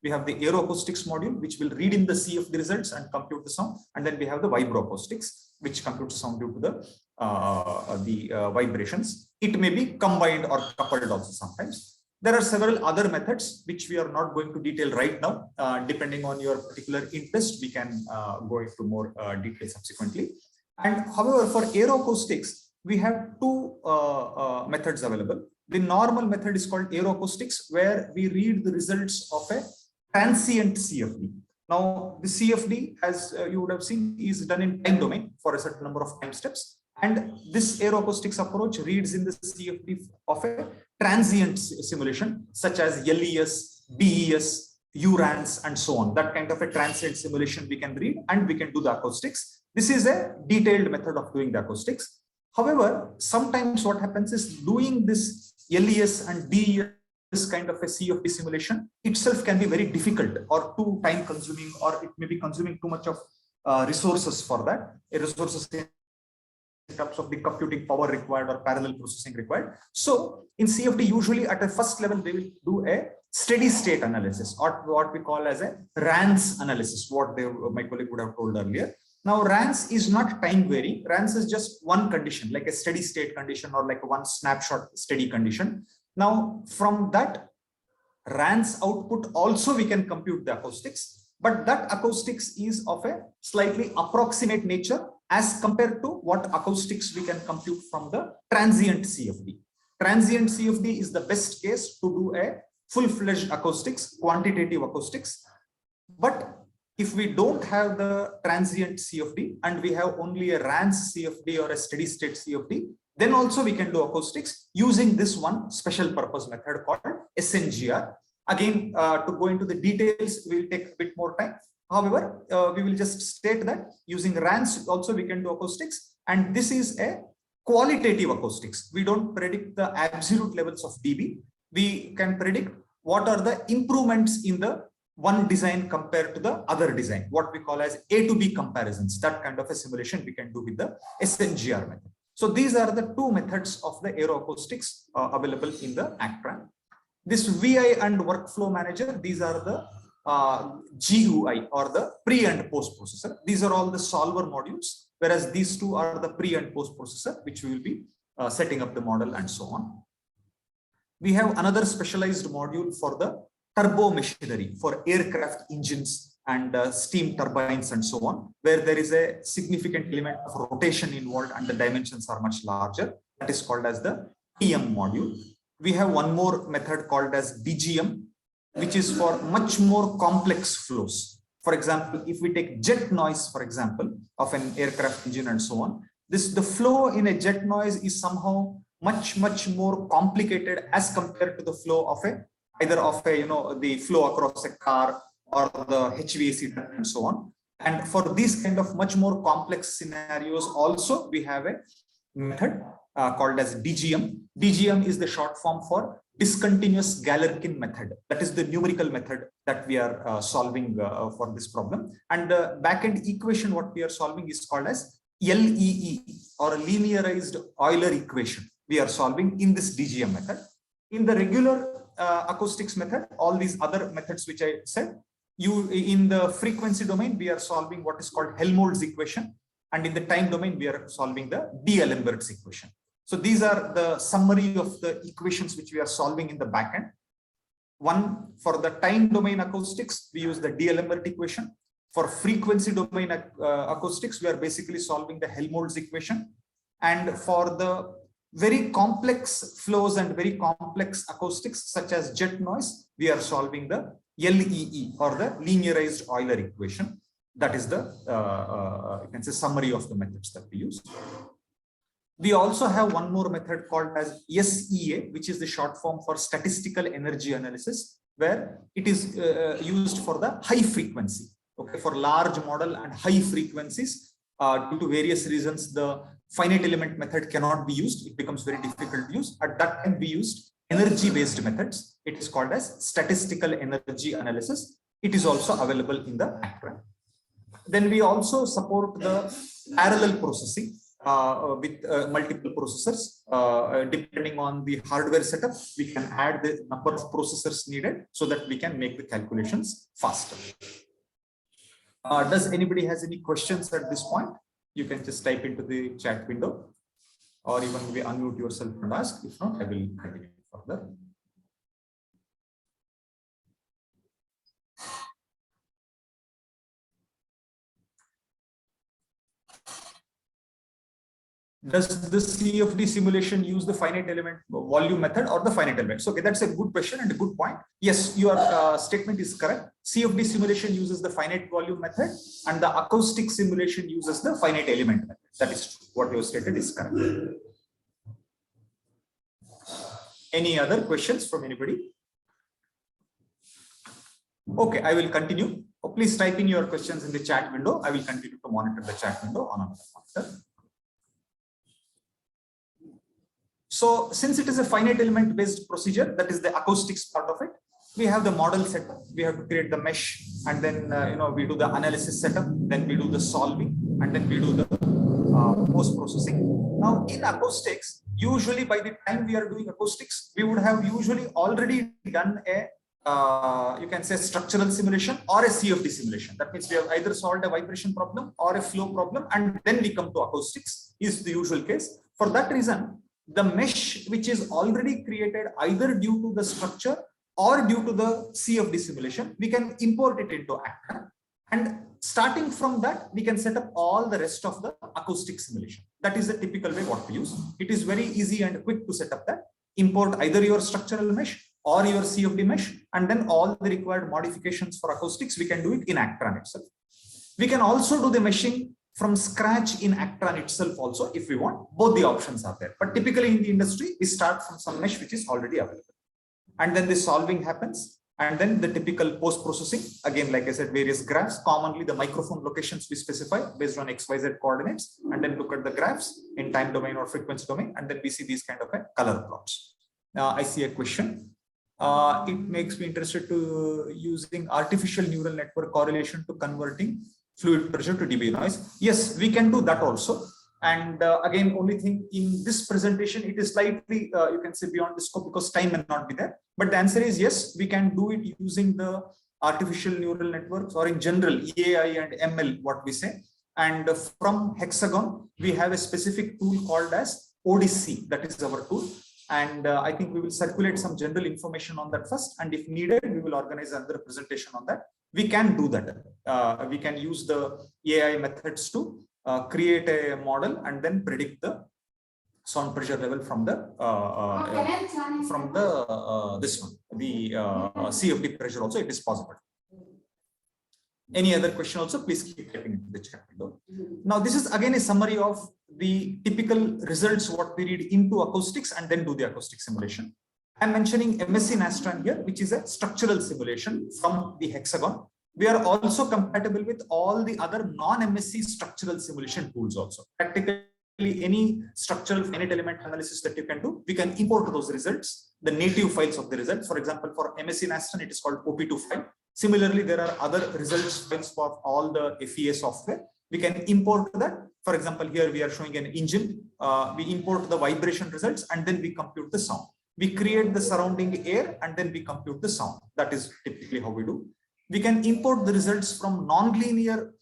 We have the Aero Acoustics module, which will read in the CFD results and compute the sound. And then we have the Vibro Acoustics, which computes sound due to the vibrations. It may be combined or coupled also sometimes. There are several other methods, which we are not going to detail right now. Depending on your particular interest, we can go into more detail subsequently. And however, for Aero Acoustics, we have two methods available. The normal method is called Aero Acoustics, where we read the results of a transient CFD. Now, the CFD, as you would have seen, is done in time domain for a certain number of time steps. And this Aero Acoustics approach reads in the CFD of a transient simulation, such as LES, BES, URANS, and so on. That kind of a transient simulation we can read, and we can do the acoustics. This is a detailed method of doing the acoustics. However, sometimes what happens is doing this LES and BES, this kind of a CFD simulation itself can be very difficult or too time consuming, or it may be consuming too much of resources for that. Resources in terms of the computing power required or parallel processing required. So in CFD, usually at a first level, they will do a steady state analysis, or what we call as a RANS analysis, what my colleague would have told earlier. Now, RANS is not time varying. RANS is just one condition, like a steady state condition or like one snapshot steady condition. Now, from that RANS output also we can compute the acoustics, but that acoustics is of a slightly approximate nature as compared to what acoustics we can compute from the transient CFD. Transient CFD is the best case to do a full-fledged acoustics, quantitative acoustics. But if we don't have the transient CFD and we have only a RANS CFD or a steady state CFD, then also we can do acoustics using this one special purpose method called SNGR. Again, to go into the details will take a bit more time. However, we will just state that using RANS also we can do acoustics, and this is a qualitative acoustics. We don't predict the absolute levels of dB. We can predict what are the improvements in the one design compared to the other design, what we call as A to B comparisons. That kind of a simulation we can do with the SNGR method. So these are the two methods of the Aero Acoustics available in the Actran. This VI and Workflow Manager, these are the GUI or the pre and post processor. These are all the solver modules, whereas these two are the pre and post processor, which we will be setting up the model and so on. We have another specialized module for the turbo machinery for aircraft engines and steam turbines and so on, where there is a significant element of rotation involved and the dimensions are much larger. That is called as the TM module. We have one more method called as DGM, which is for much more complex flows. For example, if we take jet noise, for example, of an aircraft engine and so on, the flow in a jet noise is somehow much more complicated as compared to the flow of the flow across a car or the HVAC and so on. And for these kind of much more complex scenarios also, we have a method called as DGM. DGM is the short form for discontinuous Galerkin method. That is the numerical method that we are solving for this problem. And the backend equation what we are solving is called as LEE, or linearized Euler equation. We are solving in this DGM method. In the regular acoustics method, all these other methods which I said, in the frequency domain, we are solving what is called Helmholtz equation. And in the time domain, we are solving the D'Alembert's equation. So these are the summary of the equations which we are solving in the backend. One, for the time domain acoustics, we use the D'Alembert equation. For frequency domain acoustics, we are basically solving the Helmholtz equation. And for the very complex flows and very complex acoustics, such as jet noise, we are solving the LEE, or the linearized Euler equation. That is the you can say summary of the methods that we use. We also have one more method called as SEA, which is the short form for statistical energy analysis, where it is used for the high frequency. Okay, for large model and high frequencies, due to various reasons, the finite element method cannot be used. It becomes very difficult to use. At that time, we used energy-based methods. It is called as statistical energy analysis. It is also available in the Actran. Then we also support the parallel processing with multiple processors. Depending on the hardware setup, we can add the number of processors needed so that we can make the calculations faster. Does anybody has any questions at this point? You can just type into the chat window, or even maybe unmute yourself and ask. If not, I will continue further. Does the CFD simulation use the finite element volume method or the finite element? So, okay, that's a good question and a good point. Yes, your statement is correct. CFD simulation uses the finite volume method, and the acoustic simulation uses the finite element method. That is true. What you stated is correct. Any other questions from anybody? Okay, I will continue. Oh, please type in your questions in the chat window. I will continue to monitor the chat window on another monitor. So since it is a finite element based procedure, that is the acoustics part of it, we have the model setup. We have to create the mesh, and then we do the analysis setup, then we do the solving, and then we do the post processing. Now in acoustics, usually by the time we are doing acoustics, we would have usually already done a you can say structural simulation or a CFD simulation. That means we have either solved a vibration problem or a flow problem, and then we come to acoustics is the usual case. For that reason, the mesh which is already created either due to the structure or due to the CFD simulation, we can import it into Actran. And starting from that, we can set up all the rest of the acoustic simulation. That is the typical way what we use. It is very easy and quick to set up that. Import either your structural mesh or your CFD mesh, and then all the required modifications for acoustics, we can do it in Actran itself. We can also do the meshing from scratch in Actran itself also if we want. Both the options are there. But typically in the industry, we start from some mesh which is already available. And then the solving happens. And then the typical post-processing, again, like I said, various graphs, commonly the microphone locations we specify based on XYZ coordinates, and then look at the graphs in time domain or frequency domain, and then we see these kind of color plots. I see a question. It makes me interested to using artificial neural network correlation to converting fluid pressure to dB noise. Yes, we can do that also. And again, only thing in this presentation, it is slightly, you can say beyond the scope because time may not be there. But the answer is yes, we can do it using the artificial neural networks, or in general, AI and ML, what we say. And from Hexagon, we have a specific tool called as Odyssey. That is our tool. And I think we will circulate some general information on that first. And if needed, we will will organize another presentation on that. We can do that. We can use the AI methods to create a model and then predict the sound pressure level from the this one, the CFD pressure also. It is possible. Any other question also, please keep typing into the chat window. Now, this is again a summary of the typical results what we read into acoustics and then do the acoustic simulation. I'm mentioning MSc Nastran here, which is a structural simulation from the hexagon. We are also compatible with all the other non-MSc structural simulation tools also. Practically any structural finite element analysis that you can do, we can import those results, the native files of the results. For example, for MSc Nastran, it is called OP2 file. Similarly, there are other results files for all the FEA software. We can import that. For example, here we are showing an engine. We import the vibration results and then we compute the sound. We create the surrounding air and then we compute the sound. That is typically how we do. We can import the results from nonlinear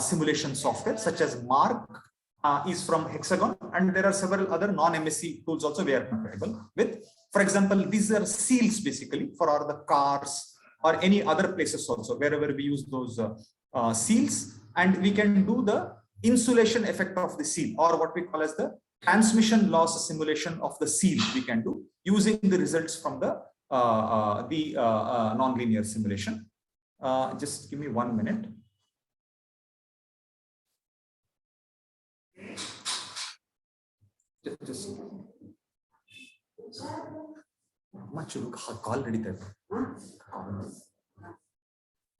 simulation software such as Mark is from Hexagon, and there are several other non-MSc tools also we are compatible with. For example, these are seals basically for all the cars or any other places also wherever we use those seals, and we can do the insulation effect of the seal or what we call as the transmission loss simulation of the seal we can do using the results from the nonlinear simulation. Just give me 1 minute. Just much call ready there.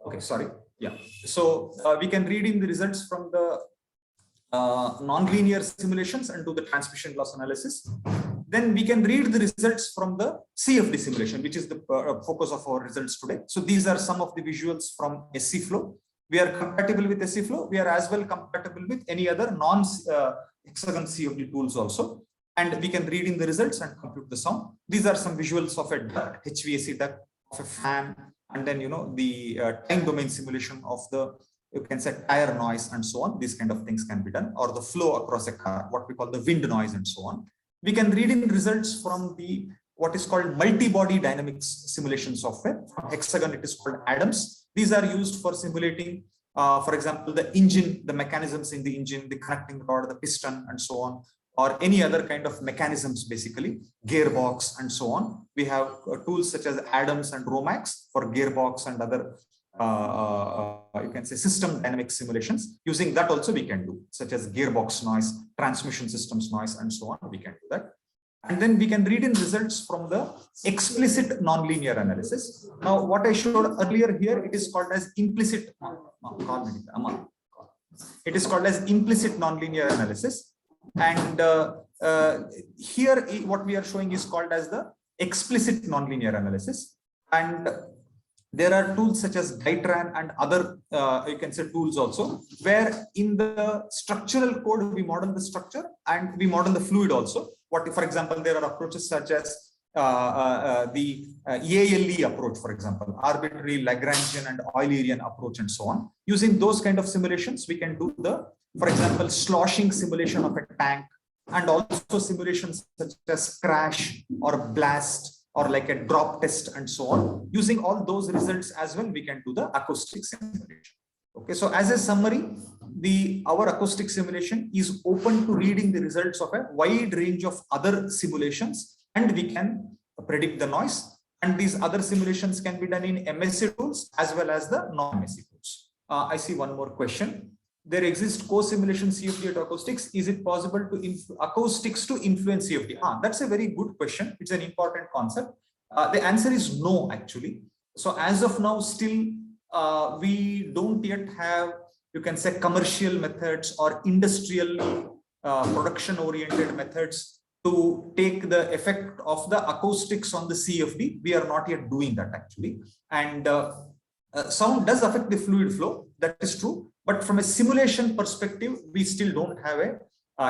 Okay, sorry. Yeah. So we can read in the results from the nonlinear simulations and do the transmission loss analysis. Then we can read the results from the CFD simulation, which is the focus of our results today. So these are some of the visuals from SCFlow. We are compatible with SCFlow. We are as well compatible with any other non-hexagon CFD tools also. And we can read in the results and compute the sound. These are some visuals of a duct, HVAC duct, of a fan, and then, you know, the time domain simulation of the, you can say, tire noise and so on. These kind of things can be done, or the flow across a car, what we call the wind noise and so on. We can read in results from the what is called multi-body dynamics simulation software. From Hexagon, it is called Adams. These are used for simulating, for example, the engine, the mechanisms in the engine, the connecting rod, the piston, and so on, or any other kind of mechanisms, basically, gearbox and so on. We have tools such as Adams and Romax for gearbox and other, you can say, system dynamic simulations. Using that also we can do, such as gearbox noise, transmission systems noise, and so on. We can do that. And then we can read in results from the explicit nonlinear analysis. Now, what I showed earlier here, it is called as implicit. It is called as implicit nonlinear analysis. And here, what we are showing is called as the explicit nonlinear analysis. And there are tools such as Dytran and other, you can say, tools also, where in the structural code, we model the structure and we model the fluid also. What, for example, there are approaches such as the ALE approach, for example, arbitrary Lagrangian and Eulerian approach and so on. Using those kind of simulations, we can do the, for example, sloshing simulation of a tank, and also simulations such as crash or blast or like a drop test and so on. Using all those results as well, we can do the acoustic simulation. Okay, so as a summary, our acoustic simulation is open to reading the results of a wide range of other simulations, and we can predict the noise. And these other simulations can be done in MSc tools as well as the non-MSc tools. I see one more question. There exists co-simulation CFD to acoustics. Is it possible to acoustics to influence CFD? That's a very good question. It's an important concept. The answer is no, actually. So as of now, still we don't yet have, you can say, commercial methods or industrial production-oriented methods to take the effect of the acoustics on the CFD. We are not yet doing that, actually. And sound does affect the fluid flow. That is true. But from a simulation perspective, we still don't have a,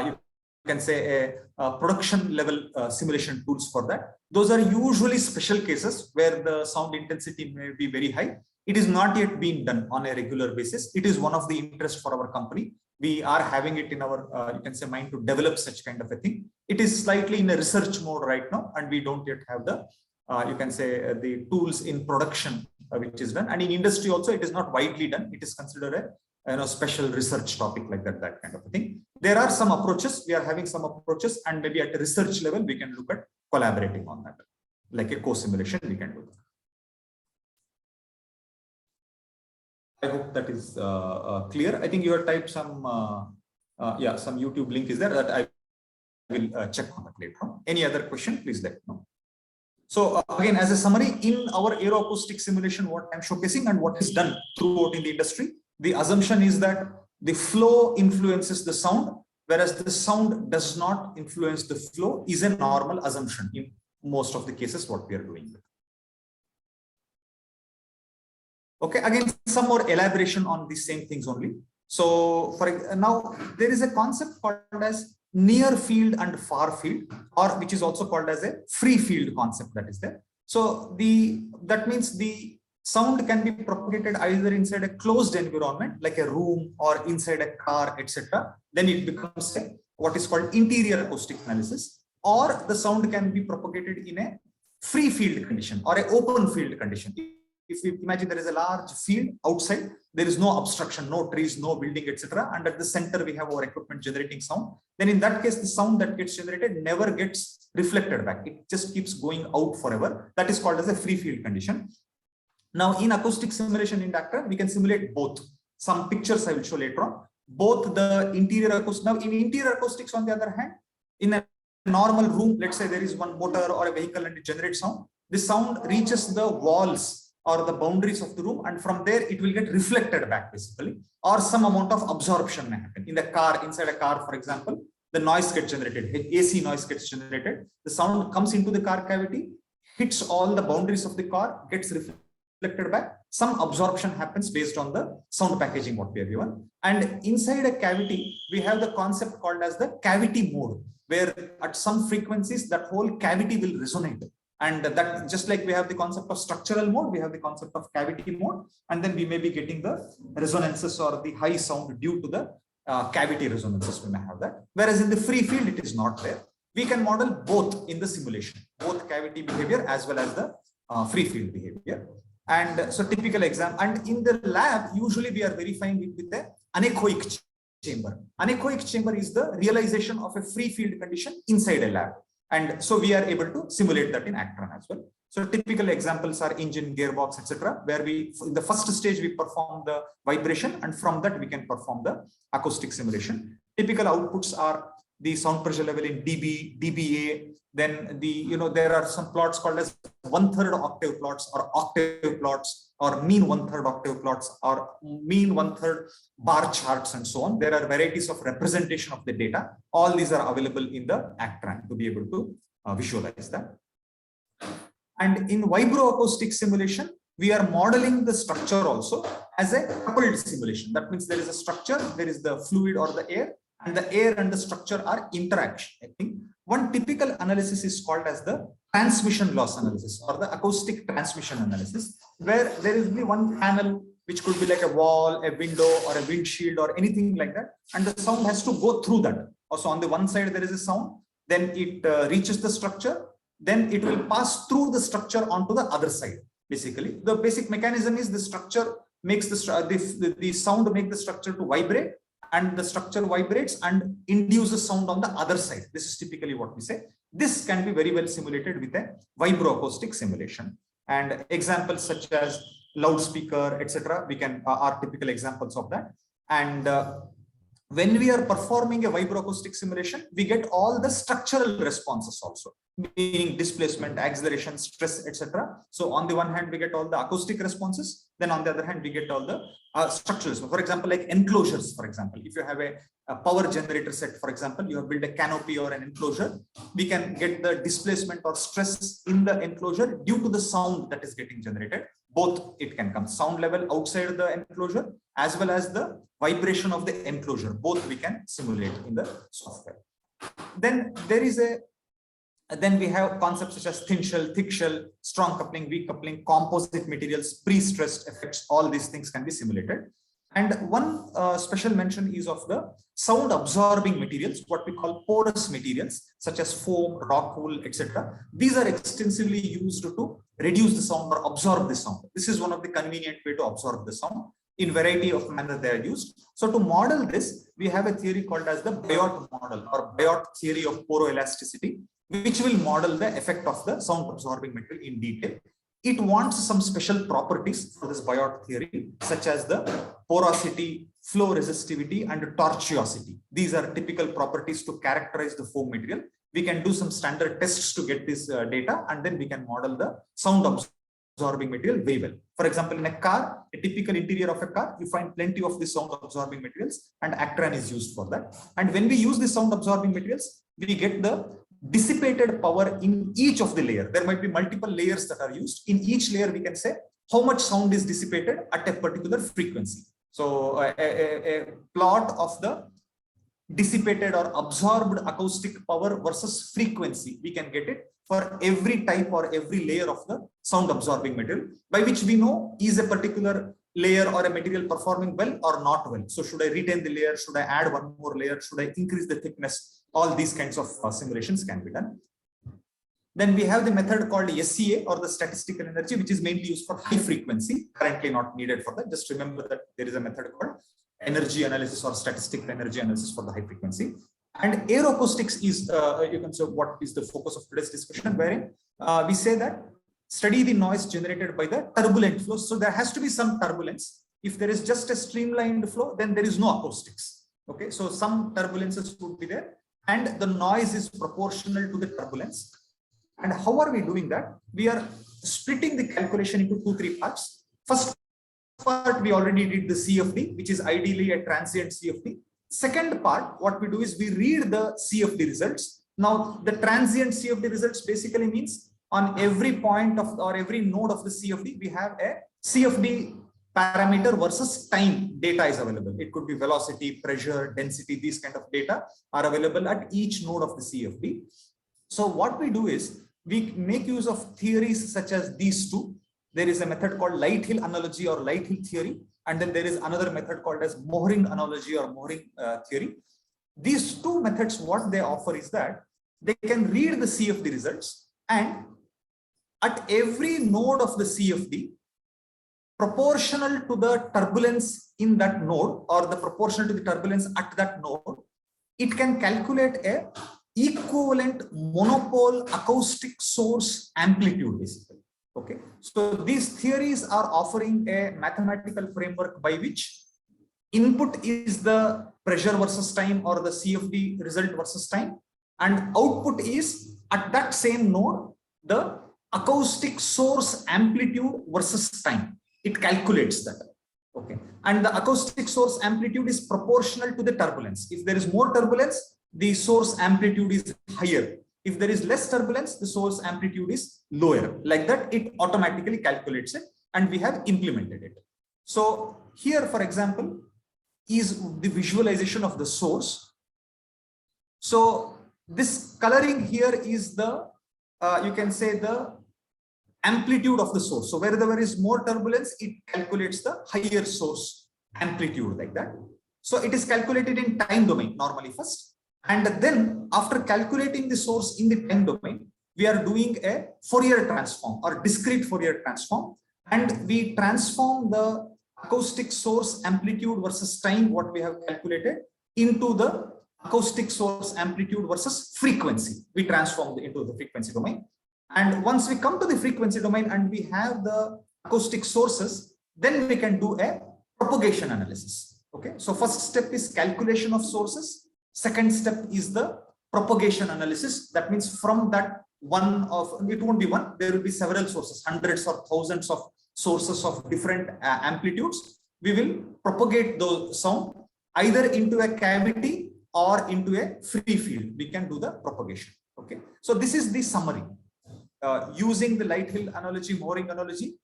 you can say, a production level simulation tools for that. Those are usually special cases where the sound intensity may be very high. It is not yet being done on a regular basis. It is one of the interests for our company. We are having it in our, you can say, mind to develop such kind of a thing. It is slightly in a research mode right now, and we don't yet have the you can say the tools in production which is done, and in industry also it is not widely done. It is considered a special research topic like that kind of a thing. There are some approaches, we are having some approaches, and maybe at a research level we can look at collaborating on that, like a co-simulation we can do that. I hope that is clear. I think you have typed some some YouTube link is there that I will check on that later on. Any other question, please let me know. So again, as a summary, in our Aero Acoustic simulation, what I'm showcasing and what is done throughout in the industry, the assumption is that the flow influences the sound, whereas the sound does not influence the flow, is a normal assumption in most of the cases what we are doing. Okay, again, some more elaboration on these same things only. So for now, there is a concept called as near field and far field, or which is also called as a free field concept that is there. So that means the sound can be propagated either inside a closed environment like a room or inside a car, etc. Then it becomes what is called interior acoustic analysis, or the sound can be propagated in a free field condition or an open field condition. If we imagine there is a large field outside, there is no obstruction, no trees, no building, etc. And at the center we have our equipment generating sound. Then in that case, the sound that gets generated never gets reflected back. It just keeps going out forever. That is called as a free field condition. Now in acoustic simulation in Dactyl, we can simulate both. Some pictures I will show later on. Both the interior acoustic. Now in interior acoustics, on the other hand, in a normal room, let's say there is one motor or a vehicle and it generates sound. The sound reaches the walls or the boundaries of the room, and from there it will get reflected back basically, or some amount of absorption may happen. In the car, inside a car, for example, the noise gets generated, AC noise gets generated, the sound comes into the car cavity, hits all the boundaries of the car, gets reflected back, some absorption happens based on the sound packaging what we are given. And inside a cavity, we have the concept called as the cavity mode, where at some frequencies that whole cavity will resonate. And that, just like we have the concept of structural mode, we have the concept of cavity mode, and then we may be getting the resonances or the high sound due to the cavity resonances, we may have that. Whereas in the free field, it is not there. We can model both in the simulation, both cavity behavior as well as the free field behavior. And so typical example, and in the lab, usually we are verifying it with the anechoic chamber. Anechoic chamber is the realization of a free field condition inside a lab. And so we are able to simulate that in Actron as well. So typical examples are engine, gearbox, etc., where we, in the first stage, we perform the vibration, and from that we can perform the acoustic simulation. Typical outputs are the sound pressure level in dB, dBA. Then there are some plots called as 1/3 octave plots or octave plots, or mean 1/3 octave plots, or mean 1/3 bar charts, and so on. There are varieties of representation of the data. All these are available in the Actron to be able to visualize that. And in vibroacoustic simulation, we are modeling the structure also as a coupled simulation. That means there is a structure, there is the fluid or the air, and the air and the structure are interaction. I think one typical analysis is called as the transmission loss analysis or the acoustic transmission analysis, where there is only one panel which could be like a wall, a window, or a windshield, or anything like that, and the sound has to go through that. Also on the one side there is a sound, then it reaches the structure, then it will pass through the structure onto the other side. Basically, the basic mechanism is the structure makes the sound make the structure to vibrate, and the structure vibrates and induces sound on the other side. This is typically what we say. This can be very well simulated with a vibroacoustic simulation. And examples such as loudspeaker, etc., we can are typical examples of that. And when we are performing a vibroacoustic simulation, we get all the structural responses also, meaning displacement, acceleration, stress, etc. So on the one hand, we get all the acoustic responses. Then on the other hand, we get all the structural responses. For example, like enclosures, for example, if you have a power generator set, for example, you have built a canopy or an enclosure, we can get the displacement or stress in the enclosure due to the sound that is getting generated. Both it can come sound level outside the enclosure as well as the vibration of the enclosure. Both we can simulate in the software. Then there is then we have concepts such as thin shell, thick shell, strong coupling, weak coupling, composite materials, pre-stressed effects. All these things can be simulated. And one special mention is of the sound absorbing materials, what we call porous materials, such as foam, rock wool, etc. These are extensively used to reduce the sound or absorb the sound. This is one of the convenient way to absorb the sound. In variety of manner they are used. So to model this, we have a theory called as the Biot model or Biot theory of poroelasticity, which will model the effect of the sound absorbing material in detail. It wants some special properties for this Biot theory, such as the porosity, flow resistivity, and tortuosity. These are typical properties to characterize the foam material. We can do some standard tests to get this data, and then we can model the sound absorbing material very well. For example, in a car, a typical interior of a car, you find plenty of the sound absorbing materials, and Actran is used for that. And when we use the sound absorbing materials, we get the dissipated power in each of the layer. There might be multiple layers that are used. In each layer, we can say how much sound is dissipated at a particular frequency. So a plot of the dissipated or absorbed acoustic power versus frequency, we can get it for every type or every layer of the sound absorbing material, by which we know is a particular layer or a material performing well or not well. So should I retain the layer? Should I add one more layer? Should I increase the thickness? All these kinds of simulations can be done. Then we have the method called SCA, or the statistical energy, which is mainly used for high frequency, currently not needed for that. Just remember that there is a method called energy analysis or statistical energy analysis for the high frequency. And Aero Acoustics is, you can say, what is the focus of today's discussion, wherein we say that study the noise generated by the turbulent flow. So there has to be some turbulence. If there is just a streamlined flow, then there is no acoustics. Okay, so some turbulences would be there, and the noise is proportional to the turbulence. And how are we doing that? We are splitting the calculation into 2-3 parts. First part, we already did the CFD, which is ideally a transient CFD. Second part, what we do is we read the CFD results. Now, the transient CFD results basically means on every point of or every node of the CFD, we have a CFD parameter versus time data is available. It could be velocity, pressure, density, these kind of data are available at each node of the CFD. So what we do is we make use of theories such as these two. There is a method called Lighthead analogy or Lighthead theory, and then there is another method called as Mohrring analogy or Mohrring theory. These two methods, what they offer is that they can read the CFD results, and at every node of the CFD, proportional to the turbulence in that node or the proportional to the turbulence at that node, it can calculate a equivalent monopole acoustic source amplitude basically. Okay, so these theories are offering a mathematical framework by which input is the pressure versus time or the CFD result versus time, and output is at that same node the acoustic source amplitude versus time. It calculates that. Okay, and the acoustic source amplitude is proportional to the turbulence. If there is more turbulence, the source amplitude is higher. If there is less turbulence, the source amplitude is lower. Like that, it automatically calculates it, and we have implemented it. So here, for example, is the visualization of the source. So this coloring here is the, you can say, the amplitude of the source. So where there is more turbulence, it calculates the higher source amplitude like that. So it is calculated in time domain normally first. And then after calculating the source in the time domain, we are doing a Fourier transform or discrete Fourier transform. And we transform the acoustic source amplitude versus time, what we have calculated, into the acoustic source amplitude versus frequency. We transform into the frequency domain. And once we come to the frequency domain and we have the acoustic sources, then we can do a propagation analysis. Okay, so first step is calculation of sources. Second step is the propagation analysis. That means from that one of, it won't be one, there will be several sources, hundreds or thousands of sources of different amplitudes. We will propagate the sound either into a cavity or into a free field. We can do the propagation. Okay, so this is the summary. Using the Lighthead analogy, Mohrring analogy,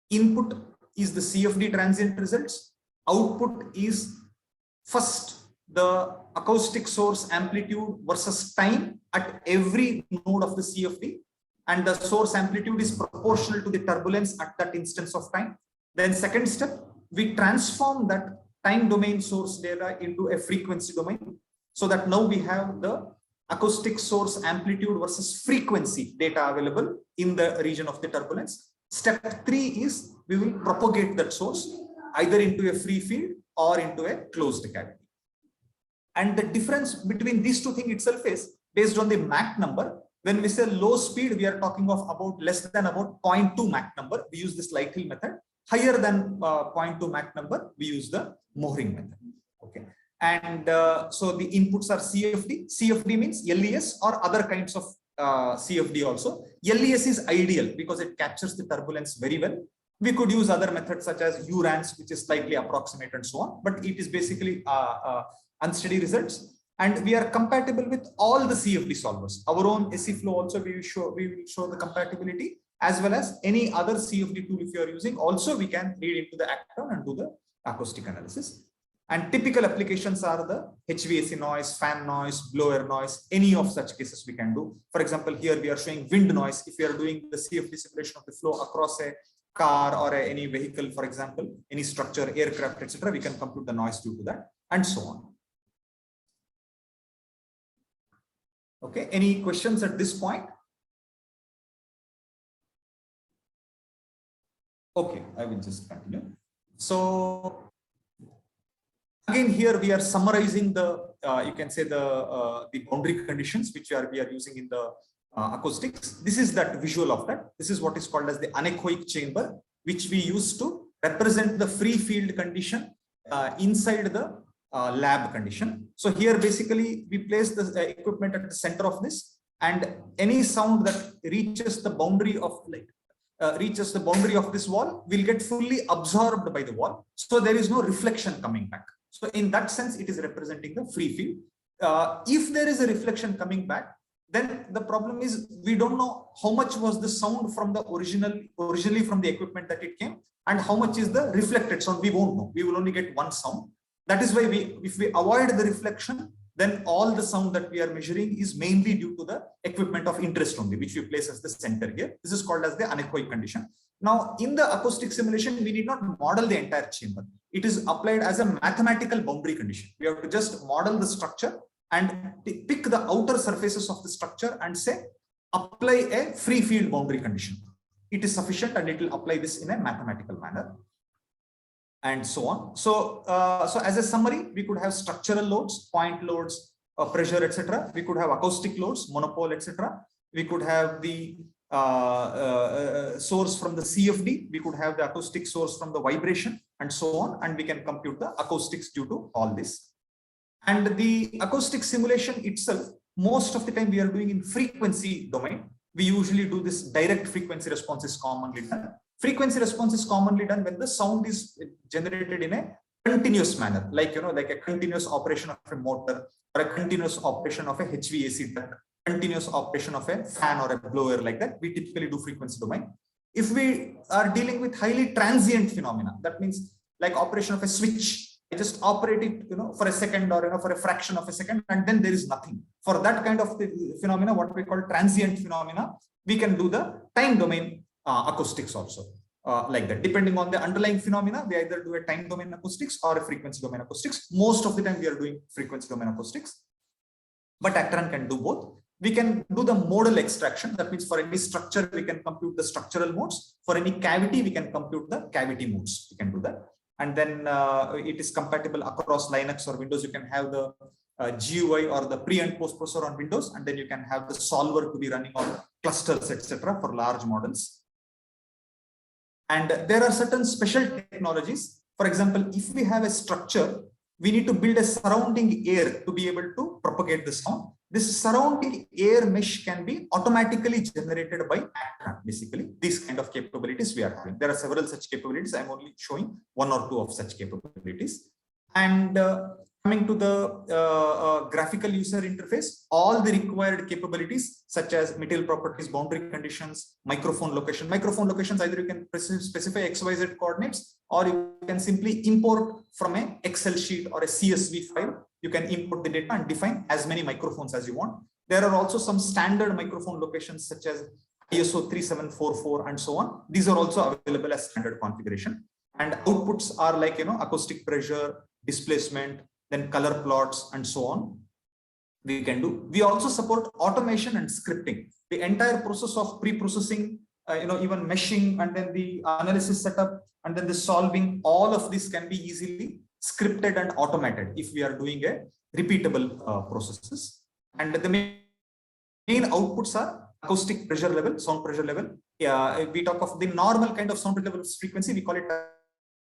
input is the CFD transient results. Output is first the acoustic source amplitude versus time at every node of the CFD, and the source amplitude is proportional to the turbulence at that instance of time. Then second step, we transform that time domain source data into a frequency domain, so that now we have the acoustic source amplitude versus frequency data available in the region of the turbulence. Step 3 is we will propagate that source either into a free field or into a closed cavity. And the difference between these two things itself is based on the Mach number. When we say low speed, we are talking of about less than about 0.2 Mach number. We use this Lighthead method. Higher than 0.2 Mach number, we use the Mohrring method. Okay. And so the inputs are CFD. CFD means LES or other kinds of CFD also. LES is ideal because it captures the turbulence very well. We could use other methods such as URANS, which is slightly approximate and so on, but it is basically unsteady results. And we are compatible with all the CFD solvers. Our own SE flow also we will show the compatibility, as well as any other CFD tool if you are using. Also, we can read into the Acton and do the acoustic analysis. And typical applications are the HVAC noise, fan noise, blower noise, any of such cases we can do. For example, here we are showing wind noise. If we are doing the CFD simulation of the flow across a car or any vehicle, for example, any structure, aircraft, etc., we can compute the noise due to that, and so on. Okay, any questions at this point? Okay, I will just continue. So again, here we are summarizing the you can say the boundary conditions which we are using in the acoustics. This is that visual of that. This is what is called as the anechoic chamber, which we use to represent the free field condition inside the lab condition. So here basically we place the equipment at the center of this, and any sound that reaches the boundary of this wall will get fully absorbed by the wall. So there is no reflection coming back. So in that sense, it is representing the free field. If there is a reflection coming back, then the problem is we don't know how much was the sound from the originally from the equipment that it came, and how much is the reflected sound. We won't know. We will only get one sound. That is why if we avoid the reflection, then all the sound that we are measuring is mainly due to the equipment of interest only, which we place as the center here. This is called as the anechoic condition. Now, in the acoustic simulation, we need not model the entire chamber. It is applied as a mathematical boundary condition. We have to just model the structure and pick the outer surfaces of the structure and say, apply a free field boundary condition. It is sufficient, and it will apply this in a mathematical manner, and so on. So, so as a summary, we could have structural loads, point loads, pressure, etc. We could have acoustic loads, monopole, etc. We could have the source from the CFD. We could have the acoustic source from the vibration, and so on. And we can compute the acoustics due to all this. And the acoustic simulation itself, most of the time we are doing in frequency domain. We usually do this direct frequency response is commonly done. Frequency response is commonly done when the sound is generated in a continuous manner, like like a continuous operation of a motor, or a continuous operation of a HVAC duct, continuous operation of a fan or a blower, like that. We typically do frequency domain. If we are dealing with highly transient phenomena, that means like operation of a switch. I just operate it, for a second or for a fraction of a second, and then there is nothing. For that kind of phenomena, what we call transient phenomena, we can do the time domain acoustics also, like that. Depending on the underlying phenomena, we either do a time domain acoustics or a frequency domain acoustics. Most of the time, we are doing frequency domain acoustics, but Actran can do both. We can do the modal extraction. That means for any structure, we can compute the structural modes. For any cavity, we can compute the cavity modes. We can do that. And then it is compatible across Linux or Windows. You can have the GUI or the pre and post processor on Windows, and then you can have the solver to be running on clusters, etc. for large models. And there are certain special technologies. For example, if we have a structure, we need to build a surrounding air to be able to propagate the sound. This surrounding air mesh can be automatically generated by Actran. Basically, these kind of capabilities we are having. There are several such capabilities. I'm only showing one or two of such capabilities. And coming to the graphical user interface, all the required capabilities such as material properties, boundary conditions, microphone location. Microphone locations, either you can specify XYZ coordinates, or you can simply import from an Excel sheet or a CSV file. You can import the data and define as many microphones as you want. There are also some standard microphone locations such as ISO 3744 and so on. These are also available as standard configuration. And outputs are like, acoustic pressure, displacement, then color plots, and so on. We can do. We also support automation and scripting. The entire process of pre-processing, even meshing, and then the analysis setup, and then the solving, all of this can be easily scripted and automated if we are doing a repeatable processes. And the main outputs are acoustic pressure level, sound pressure level. We talk of the normal kind of sound pressure level frequency. We call it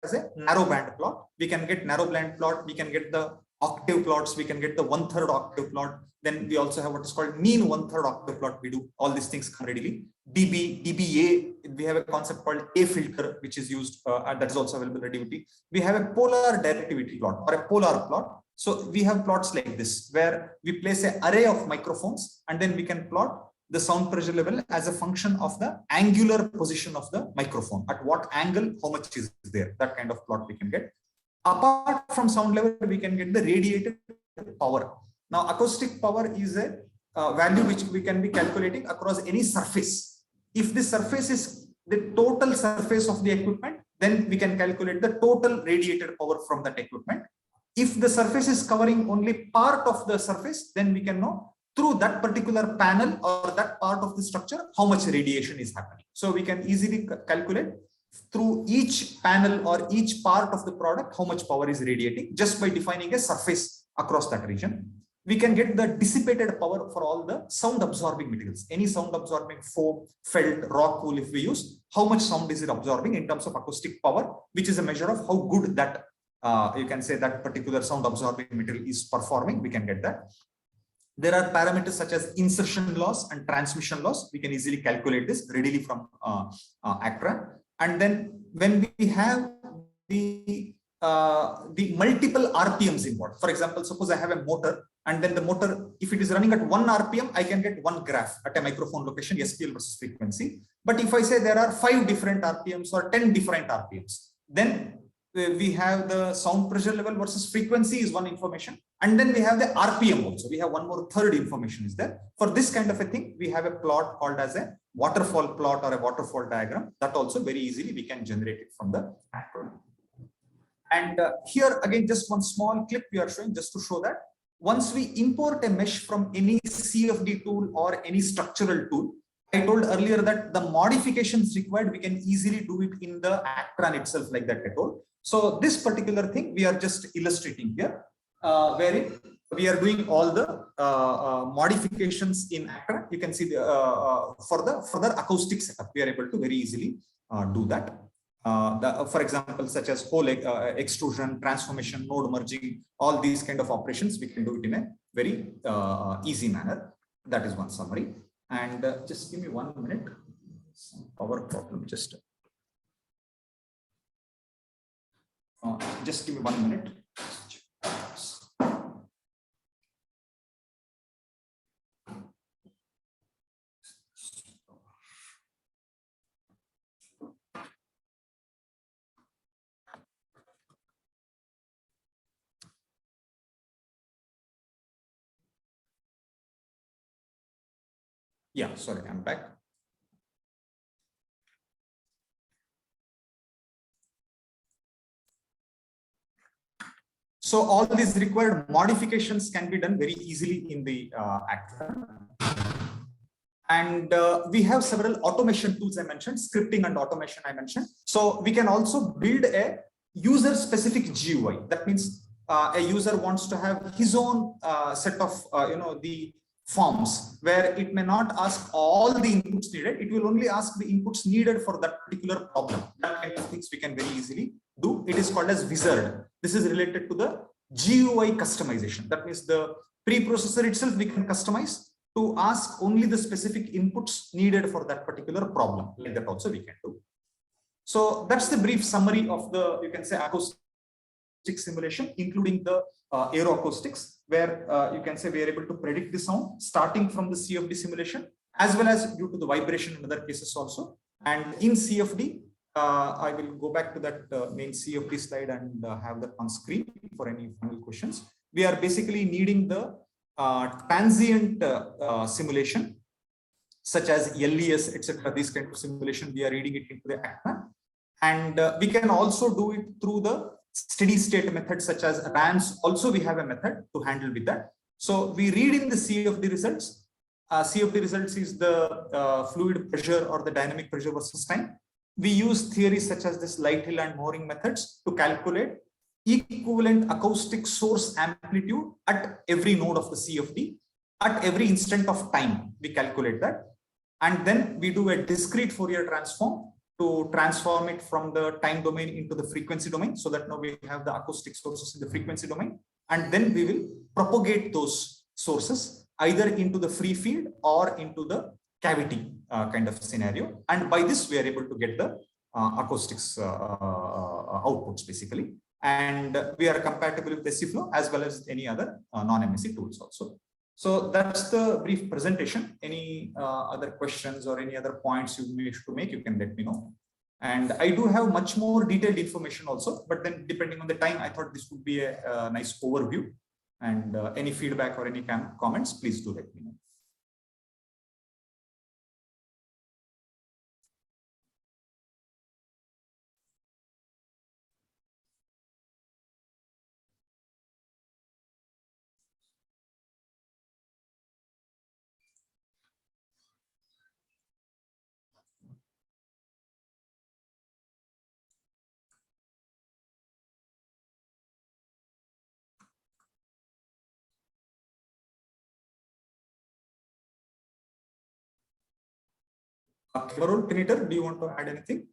as a narrow band plot. We can get narrow band plot. We can get the octave plots. We can get the 1/3 octave plot. Then we also have what is called mean 1/3 octave plot. We do all these things readily. DBA, we have a concept called A filter, which is used, and that is also available in Directivity. We have a polar directivity plot or a polar plot. So we have plots like this, where we place an array of microphones, and then we can plot the sound pressure level as a function of the angular position of the microphone. At what angle, how much is there? That kind of plot we can get. Apart from sound level, we can get the radiated power. Now, acoustic power is a value which we can be calculating across any surface. If the surface is the total surface of the equipment, then we can calculate the total radiated power from that equipment. If the surface is covering only part of the surface, then we can know through that particular panel or that part of the structure how much radiation is happening. So we can easily calculate through each panel or each part of the product how much power is radiating just by defining a surface across that region. We can get the dissipated power for all the sound absorbing materials. Any sound absorbing foam, felt, rock wool, if we use, how much sound is it absorbing in terms of acoustic power, which is a measure of how good that you can say that particular sound absorbing material is performing. We can get that. There are parameters such as insertion loss and transmission loss. We can easily calculate this readily from ACTRA. And then when we have the multiple RPMs involved, for example, suppose I have a motor, and then the motor, if it is running at 1 RPM, I can get one graph at a microphone location, SPL versus frequency. But if I say there are 5 different RPMs or 10 different RPMs, then we have the sound pressure level versus frequency is one information. And then we have the RPM also. We have one more third information is there. For this kind of a thing, we have a plot called as a waterfall plot or a waterfall diagram. That also very easily we can generate it from the ACTRA. And here again, just one small clip we are showing just to show that once we import a mesh from any CFD tool or any structural tool, I told earlier that the modifications required, we can easily do it in the ACTRA itself like that I told. So this particular thing we are just illustrating here, wherein we are doing all the modifications in ACTRA. You can see the for the further acoustic setup, we are able to very easily do that. For example, such as hole extrusion, transformation, node merging, all these kind of operations, we can do it in a very easy manner. That is one summary. And just give me 1 minute. Power problem, just give me 1 minute. Yeah, sorry, I'm back. So all these required modifications can be done very easily in the ACTRA. And we have several automation tools I mentioned, scripting and automation I mentioned. So we can also build a user specific GUI. That means a user wants to have his own set of the forms where it may not ask all the inputs needed. It will only ask the inputs needed for that particular problem. That kind of things we can very easily do. It is called as wizard. This is related to the GUI customization. That means the preprocessor itself we can customize to ask only the specific inputs needed for that particular problem. Like that also we can do. So that's the brief summary of the, you can say, acoustic simulation, including the Aero Acoustics, where you can say we are able to predict the sound starting from the CFD simulation, as well as due to the vibration in other cases also. And in CFD, I will go back to that main CFD slide and have that on screen for any final questions. We are basically needing the transient simulation, such as LES, etc. These kind of simulation, we are reading it into the ACTRA. And we can also do it through the steady state methods such as RAMs, also we have a method to handle with that. So we read in the CFD results. CFD results is the fluid pressure or the dynamic pressure versus time. We use theories such as this Lighthead and mooring methods to calculate equivalent acoustic source amplitude at every node of the CFD. At every instant of time, we calculate that. And then we do a discrete Fourier transform to transform it from the time domain into the frequency domain, so that now we have the acoustic sources in the frequency domain. And then we will propagate those sources either into the free field or into the cavity kind of scenario. And by this, we are able to get the acoustics outputs basically. And we are compatible with SCFlow as well as any other non-MSc tools also. So that's the brief presentation. Any other questions or any other points you wish to make, you can let me know. And I do have much more detailed information also, but then depending on the time, I thought this would be a nice overview. And any feedback or any comments, please do let me know. Carol, Peter, do you want to add anything?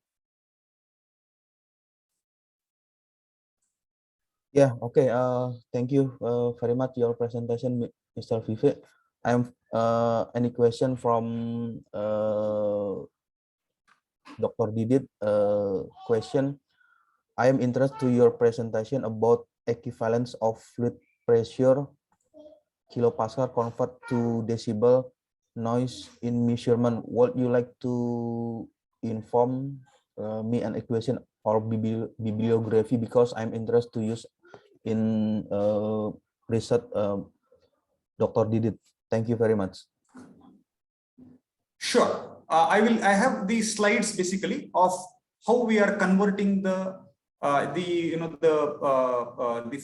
Yeah, okay. Thank you very much your presentation, Mr. Vive. I am any question from Dr. Didit? Question. I am interested to your presentation about equivalence of fluid pressure kilopascal convert to decibel noise in measurement. Would you like to inform me an equation or bibliography, because I'm interested to use in research, Dr. Didit. Thank you very much. Sure. I have the slides basically of how we are converting the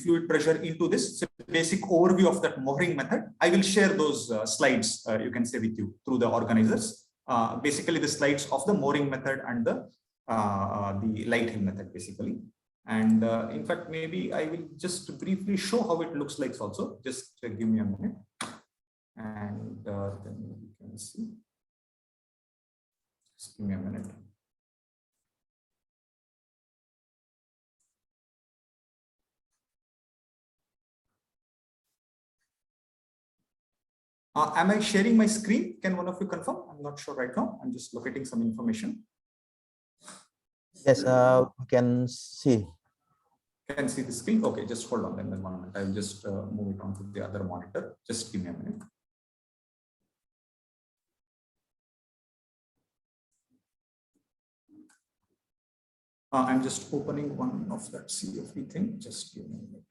fluid pressure into this. So basic overview of that mooring method. I will share those slides, you can say, with you through the organizers. Basically the slides of the mooring method and the Lighthead method basically. And in fact, maybe I will just briefly show how it looks like also. Just give me a minute. And then you can see. Just give me a minute. Am I sharing my screen? Can one of you confirm? I'm not sure right now. I'm just locating some information. Yes, we can see. Can see the screen? Okay, just hold on then 1 moment. I'll just move it on to the other monitor. Just give me a minute. I'm just opening one of that CFD thing. Just give me a minute.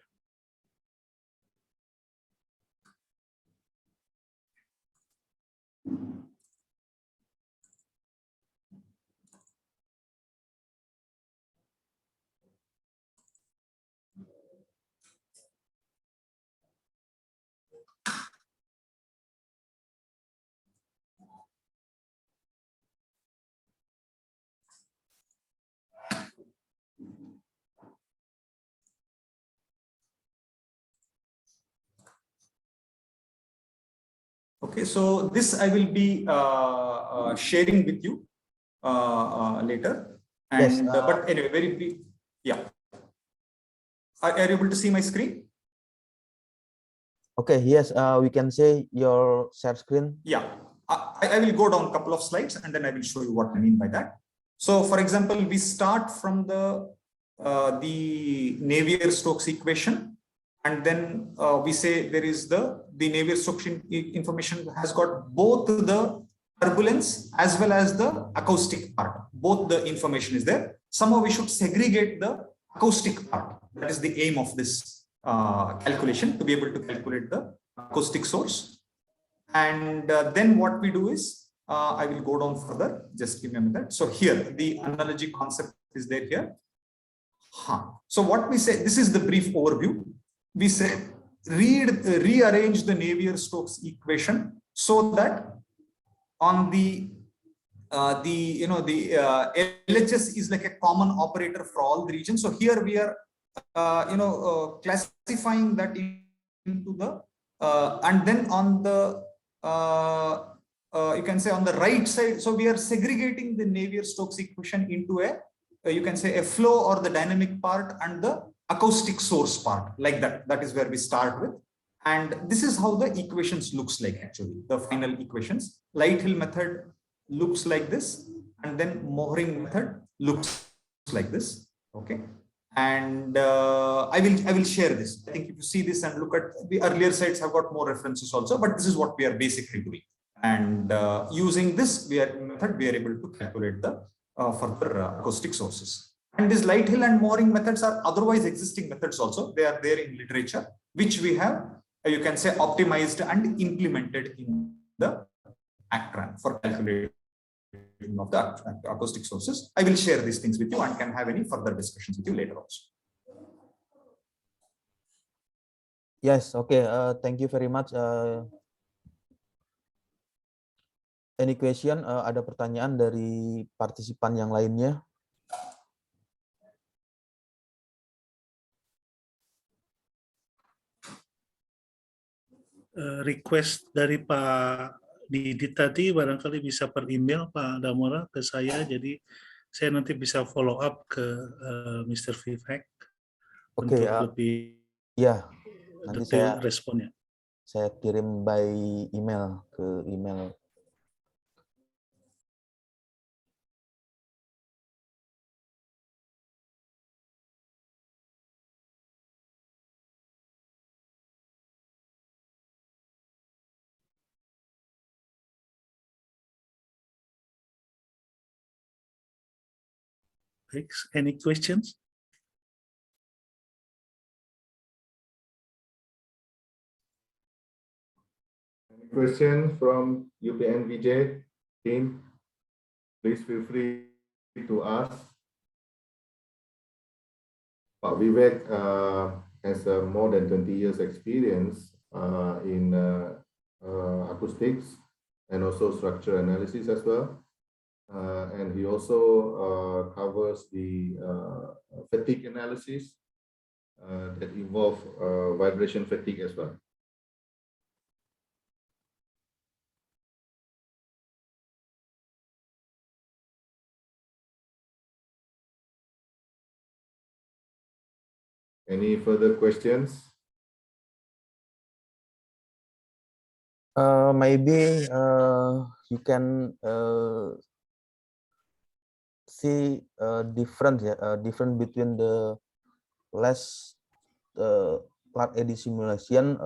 Okay, so this I will be sharing with you later. And Yes, but anyway, very brief. Yeah. Are you able to see my screen? Okay, yes, we can say your share screen. Yeah, I will go down a couple of slides and then I will show you what I mean by that. So for example, we start from the Navier-Stokes equation, and then we say there is the Navier-Stokes information has got both the turbulence as well as the acoustic part. Both the information is there. Somehow we should segregate the acoustic part. That is the aim of this calculation, to be able to calculate the acoustic source. And then what we do is, I will go down further. Just give me a minute. So here, the analogy concept is there here. So what we say, this is the brief overview. We say rearrange the Navier-Stokes equation so that on the LHS is like a common operator for all the regions. So here we are classifying that into the and then on the you can say on the right side, so we are segregating the Navier-Stokes equation into a you can say a flow or the dynamic part and the acoustic source part, like that. That is where we start with. And this is how the equations looks like actually, the final equations. Lighthead method looks like this, and then Mohring method looks like this. Okay. And I will share this. I think if you see this and look at the earlier sites, have got more references also, but this is what we are basically doing. And using this method, we are able to calculate the further acoustic sources. And these Lighthead and Mohring methods are otherwise existing methods also. They are there in literature, which we have, you can say, optimized and implemented in the ACTRAN for calculating of the acoustic sources. I will share these things with you and can have any further discussions with you later also. Yes, okay. Thank you very much. Any question? Ada pertanyaan dari partisipan yang lainnya? Request dari Pak Didi tadi barangkali bisa per email Pak Damora ke saya, jadi saya nanti bisa follow up ke Mr. Vivek Oke, untuk lebih ya, nanti detail responnya. Saya kirim by email ke email. Any questions? Any question from UPN VJ team? Please feel free to ask. Pak Vivek has more than 20 years experience in acoustics and also structure analysis as well. And he also covers the fatigue analysis that involve vibration fatigue as well. Any further questions? Maybe you can see difference between the less Plot AD simulation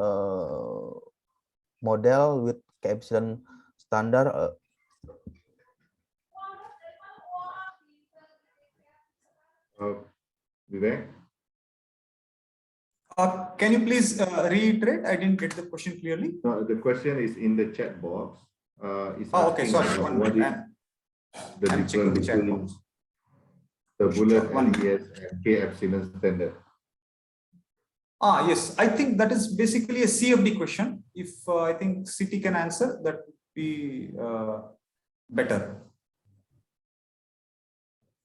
model with K-epsilon standard. Vivek? Can you please reiterate? I didn't get the question clearly. No, the question is in the chat box. Okay, sorry. What is the difference between the bullet LES and K-epsilon standard? Yes, I think that is basically a CFD question. If I think Citi can answer, that would be better.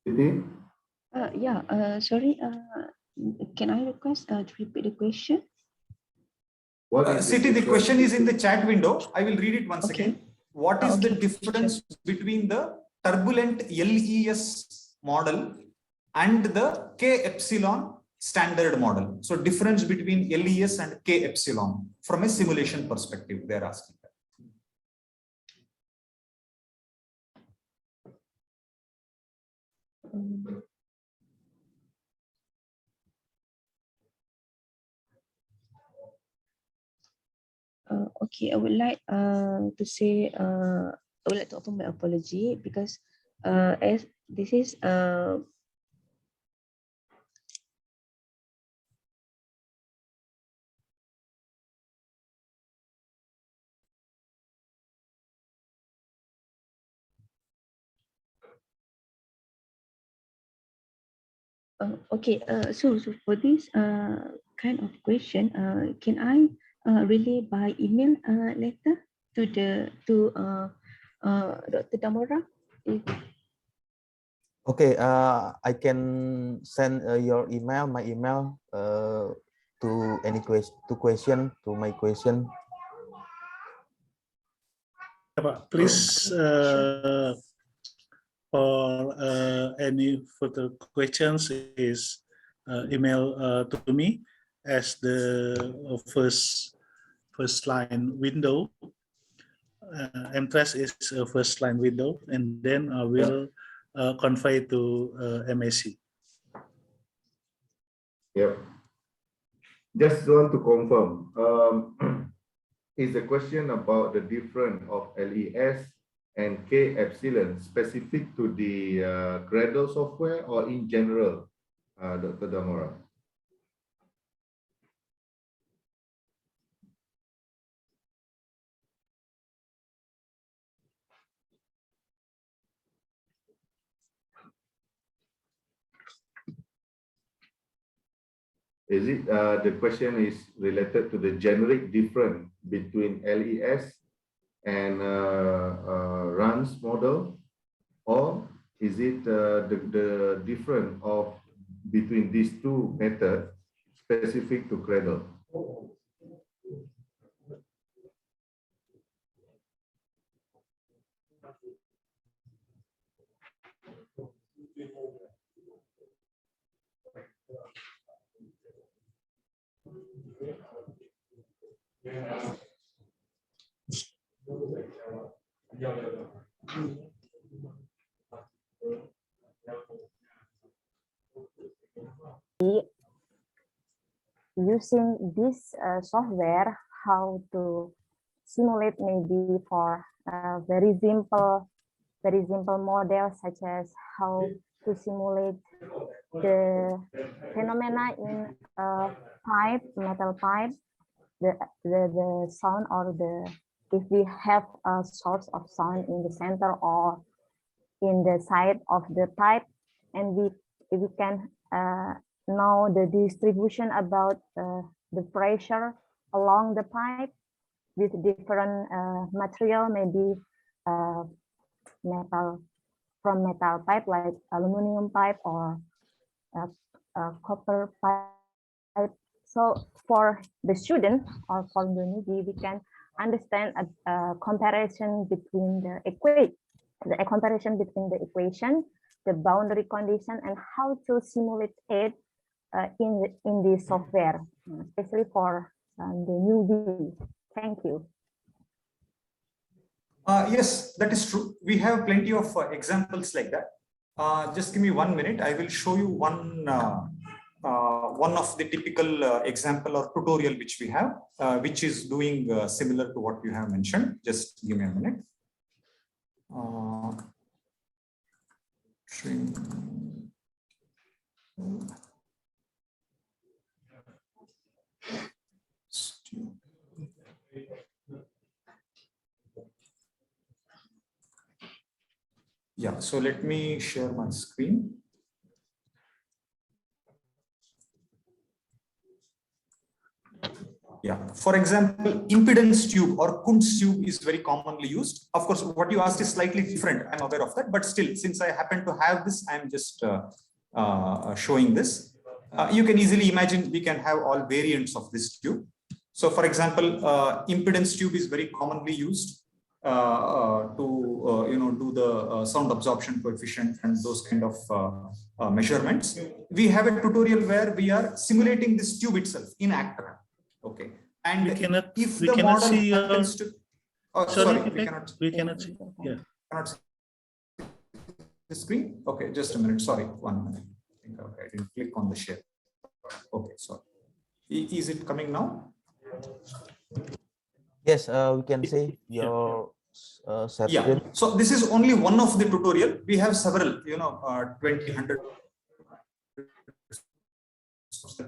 Citi? Yeah, sorry. Can I request to repeat the question? Citi, the question is in the chat window. I will read it once again. What is the difference between the turbulent LES model and the K-epsilon standard model? So difference between LES and K-epsilon from a simulation perspective, they're asking that. Okay, I would like to say I would like to offer my apology because as this is Okay, so for this kind of question, can I relay by email later to Dr. Damora? Okay, I can send your email, my email, to any question, to my question. Pak, please for any further questions is email to me as the first line window. MTrust is a first line window, and then I will convey to MSc. Yep. Just want to confirm. Is the question about the difference of LES and K epsilon specific to the Gradle software or in general, Dr. Damora? Is it the question is related to the generic difference between LES and runs model, or is it the difference of between these two methods specific to Gradle? Using this software, how to simulate maybe for very simple models, such as how to simulate the phenomena in a pipe, metal pipe, the sound, or if we have a source of sound in the center or in the side of the pipe, and we can know the distribution about the pressure along the pipe with different material, maybe metal pipe like aluminum pipe or copper pipe. So for the student or for the newbie, we can understand a comparison between the equation, the boundary condition, and how to simulate it in this software, especially for the newbie. Thank you. Yes, that is true. We have plenty of examples like that. Just give me 1 minute. I will show you one of the typical example or tutorial which we have, which is doing similar to what you have mentioned. Just give me a minute. Yeah, so let me share my screen. Yeah, for example, impedance tube or Kunz tube is very commonly used. Of course, what you asked is slightly different. I'm aware of that, but still, since I happen to have this, I'm just showing this. You can easily imagine we can have all variants of this tube. So, for example, impedance tube is very commonly used to do the sound absorption coefficient and those kind of measurements. We have a tutorial where we are simulating this tube itself in Actra. Okay, and we cannot see your... sorry, we cannot see. Yeah, cannot see the screen. Okay, just a minute. Sorry, 1 minute. Okay, I didn't click on the share. Okay, sorry. Is it coming now? Yes, we can see your yeah. So this is only one of the tutorial. We have several, 100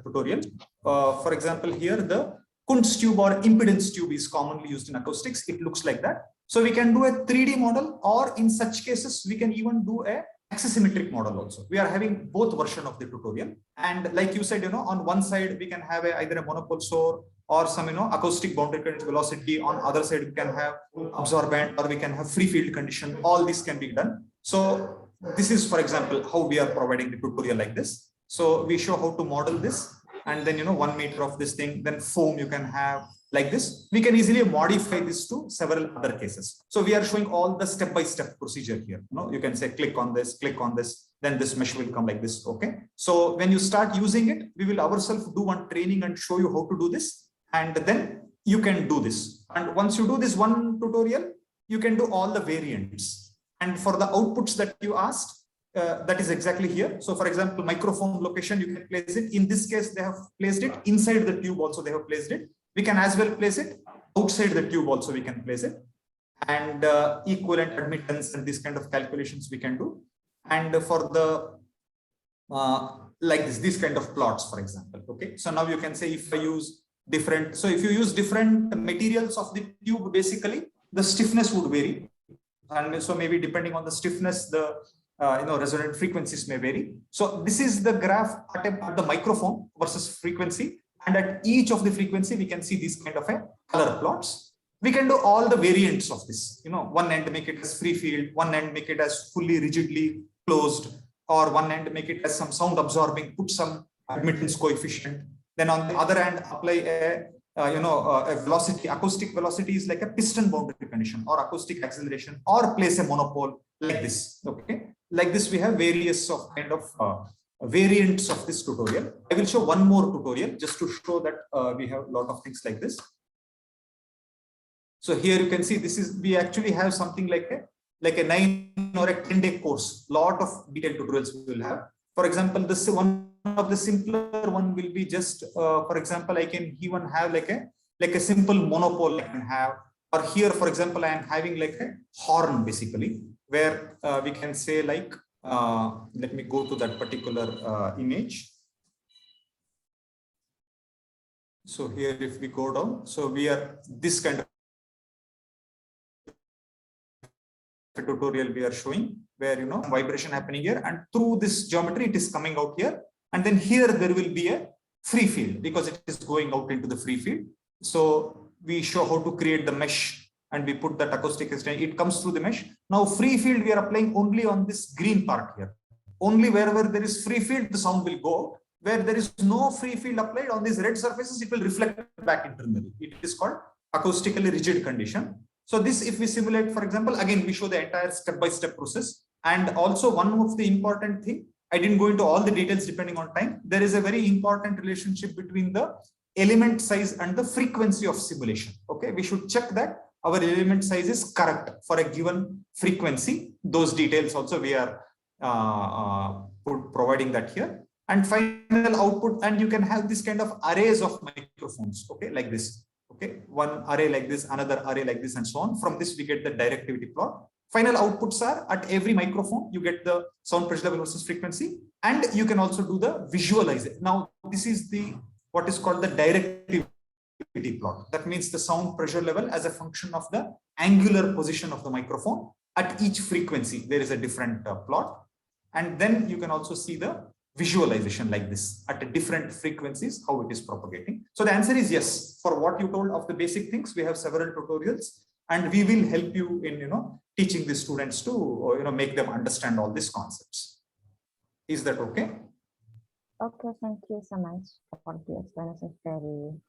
tutorial. For example, here the Kunz tube or impedance tube is commonly used in acoustics. It looks like that. So we can do a 3D model, or in such cases, we can even do a axisymmetric model also. We are having both version of the tutorial. And like you said, on one side, we can have either a monopole soar or some, acoustic boundary condition velocity. On other side, we can have absorbent, or we can have free field condition. All this can be done. So this is, for example, how we are providing the tutorial like this. So we show how to model this, and then 1 meter of this thing, then foam you can have like this. We can easily modify this to several other cases. So we are showing all the step-by-step procedure here. You can say click on this, then this mesh will come like this. Okay. So when you start using it, we will ourselves do one training and show you how to do this, and then you can do this. And once you do this one tutorial, you can do all the variants. And for the outputs that you asked, that is exactly here. So for example, microphone location, you can place it. In this case, they have placed it inside the tube also, they have placed it. We can as well place it outside the tube also, we can place it. And equivalent admittance and this kind of calculations we can do. And for the, like this kind of plots, for example. Okay. So now you can say if I use different, so if you use different materials of the tube, basically the stiffness would vary. And so maybe depending on the stiffness, the resonant frequencies may vary. So this is the graph at the microphone versus frequency, and at each of the frequency we can see these kind of a color plots. We can do all the variants of this. One end make it as free field, one end make it as fully rigidly closed, or one end make it as some sound absorbing, put some admittance coefficient. Then on the other end apply a velocity. Acoustic velocity is like a piston boundary condition, or acoustic acceleration, or place a monopole like this. Okay, like this we have various of kind of variants of this tutorial. I will show one more tutorial just to show that we have a lot of things like this. So here you can see this is, we actually have something like a 9 or a 10-day course. Lot of detailed tutorials we will have. For example, this one of the simpler one will be just, for example, I can even have like a simple monopole I can have. Or here, for example, I am having like a horn basically, where we can say like, let me go to that particular image. So here, if we go down, so we are this kind of tutorial we are showing, where vibration happening here, and through this geometry it is coming out here, and then here there will be a free field because it is going out into the free field. So we show how to create the mesh, and we put that acoustic extension, it comes through the mesh. Now free field we are applying only on this green part here. Only wherever there is free field, the sound will go out. Where there is no free field applied on these red surfaces, it will reflect back internally. It is called acoustically rigid condition. So this, if we simulate, for example, again, we show the entire step-by-step process. And also one of the important thing, I didn't go into all the details depending on time. There is a very important relationship between the element size and the frequency of simulation. Okay, we should check that our element size is correct for a given frequency. Those details also we are providing that here. And final output, and you can have this kind of arrays of microphones, okay, like this. Okay, one array like this, another array like this, and so on. From this we get the directivity plot. Final outputs are at every microphone you get the sound pressure level versus frequency, and you can also do the visualization. Now this is the what is called the directivity plot. That means the sound pressure level as a function of the angular position of the microphone. At each frequency there is a different plot, and then you can also see the visualization like this at different frequencies, how it is propagating. So the answer is yes. For what you told of the basic things, we have several tutorials, and we will help you in teaching the students to make them understand all these concepts. Is that okay? Okay, thank you so much for the explanation. Very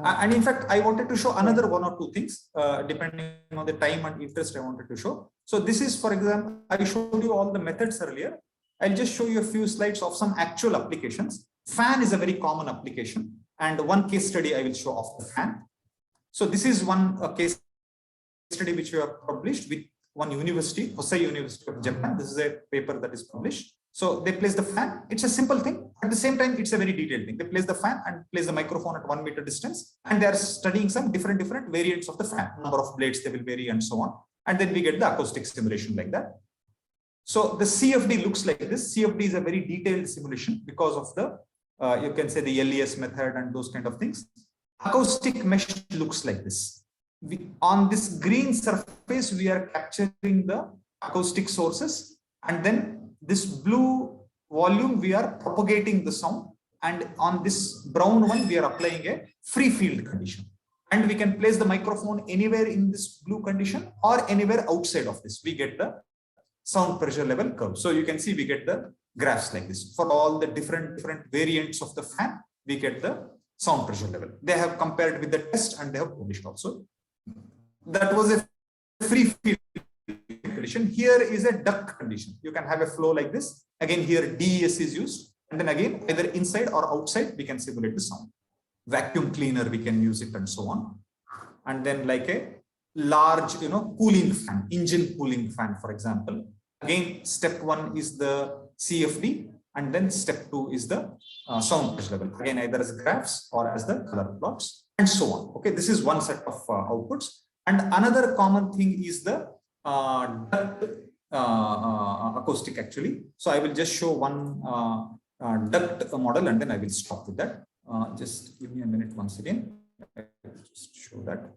and in fact, I wanted to show another one or two things depending on the time and interest I wanted to show. So this is, for example, I showed you all the methods earlier. I'll just show you a few slides of some actual applications. Fan is a very common application, and one case study I will show of the fan. So this is one case study which we have published with one university, Hosei University of Japan. This is a paper that is published. So they place the fan. It's a simple thing. At the same time, it's a very detailed thing. They place the fan and place the microphone at 1 meter distance, and they are studying some different variants of the fan. Number of blades they will vary and so on. And then we get the acoustic simulation like that. So the CFD looks like this. CFD is a very detailed simulation because of the, you can say the LES method and those kind of things. Acoustic mesh looks like this. On this green surface, we are capturing the acoustic sources, And then this blue volume, we are propagating the sound. And on this brown one, we are applying a free field condition. And we can place the microphone anywhere in this blue condition or anywhere outside of this. We get the sound pressure level curve. So you can see we get the graphs like this. For all the different variants of the fan, we get the sound pressure level. They have compared with the test and they have published also. That was a free field condition. Here is a duct condition. You can have a flow like this. Again, here DES is used. And then again, either inside or outside, we can simulate the sound. Vacuum cleaner, we can use it and so on. And then like a large, cooling fan, engine cooling fan, for example. Again, step 1 is the CFD, and then step 2 is the sound pressure level. Again, either as graphs or as the color plots, and so on. Okay, this is one set of outputs. And another common thing is the duct acoustic actually. So I will just show one duct model and then I will stop with that. Just give me a minute once again. I will just show that.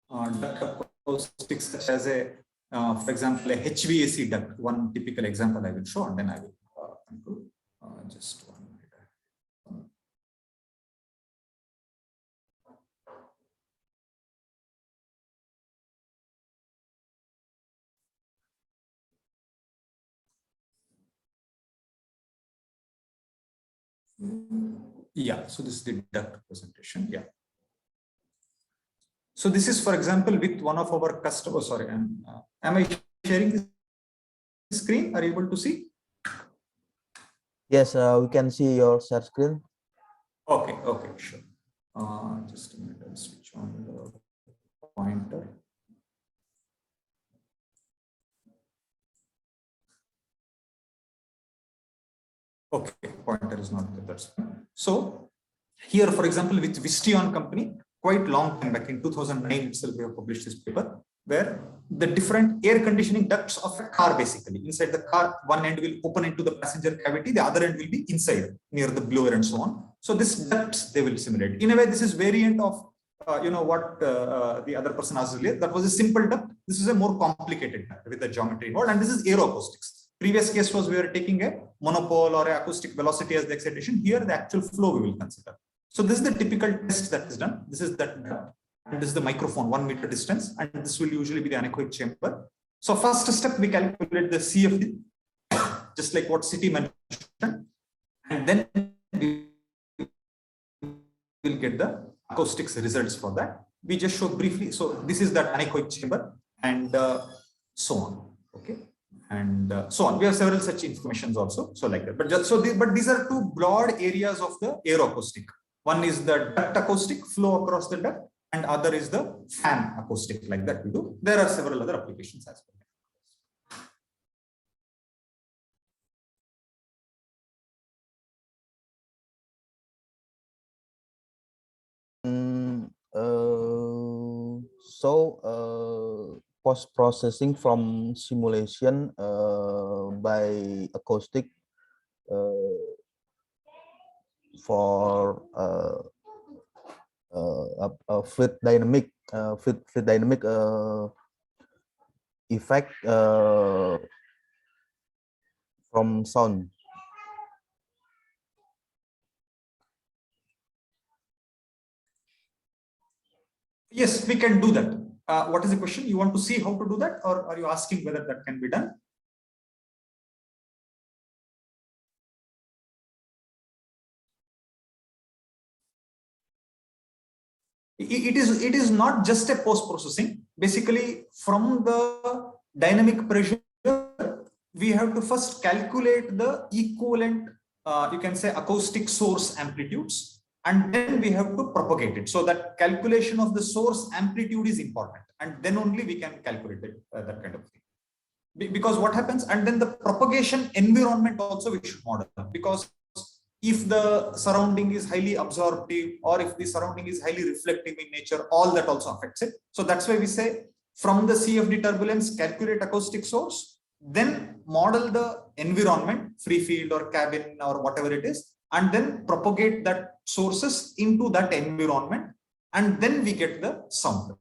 Duct acoustics such as a, for example, a HVAC duct, one typical example I will show, and then I will conclude. Just 1 minute. Yeah, so this is the duct presentation. Yeah. So this is, for example, with one of our customers. Sorry, am I sharing the screen? Are you able to see? Yes, we can see your share screen. Okay, okay, sure. Just a minute, I'll switch on the pointer. Okay, pointer is not there. That's fine. So here, for example, with Visteon company, quite long time back in 2009 itself, we have published this paper where the different air conditioning ducts of a car, basically inside the car, one end will open into the passenger cavity, the other end will be inside near the blower and so on. So this ducts they will simulate. In a way, this is variant of what the other person asked earlier. That was a simple duct. This is a more complicated duct with the geometry involved, and this is Aero Acoustics. Previous case was we were taking a monopole or a acoustic velocity as the excitation. Here, the actual flow we will consider. So this is the typical test that is done. This is that duct, and this is the microphone 1 meter distance, and this will usually be the anechoic chamber. So first step, we calculate the CFD, just like what City mentioned, and then we will get the acoustics results for that. We just show briefly. So this is that anechoic chamber, and so on. Okay. And so on. We have several such informations also. So like that. But just so but these are two broad areas of the Aero Acoustic. One is the duct acoustic, flow across the duct, and other is the fan acoustic. Like that we do. There are several other applications as well. Post-processing from simulation by acoustic for a fluid dynamic effect from sound. Yes, we can do that. What is the question? You want to see how to do that, or are you asking whether that can be done? It is not just a post-processing. Basically, from the dynamic pressure, we have to first calculate the equivalent, you can say, acoustic source amplitudes. And then we have to propagate it. So that calculation of the source amplitude is important. And then only we can calculate it, that kind of thing. Because what happens, and then the propagation environment also we should model. Because if the surrounding is highly absorptive, or if the surrounding is highly reflective in nature, all that also affects it. So that's why we say from the CFD turbulence, calculate acoustic source, then model the environment, free field or cabin or whatever it is, and then propagate that sources into that environment, and then we get the sound.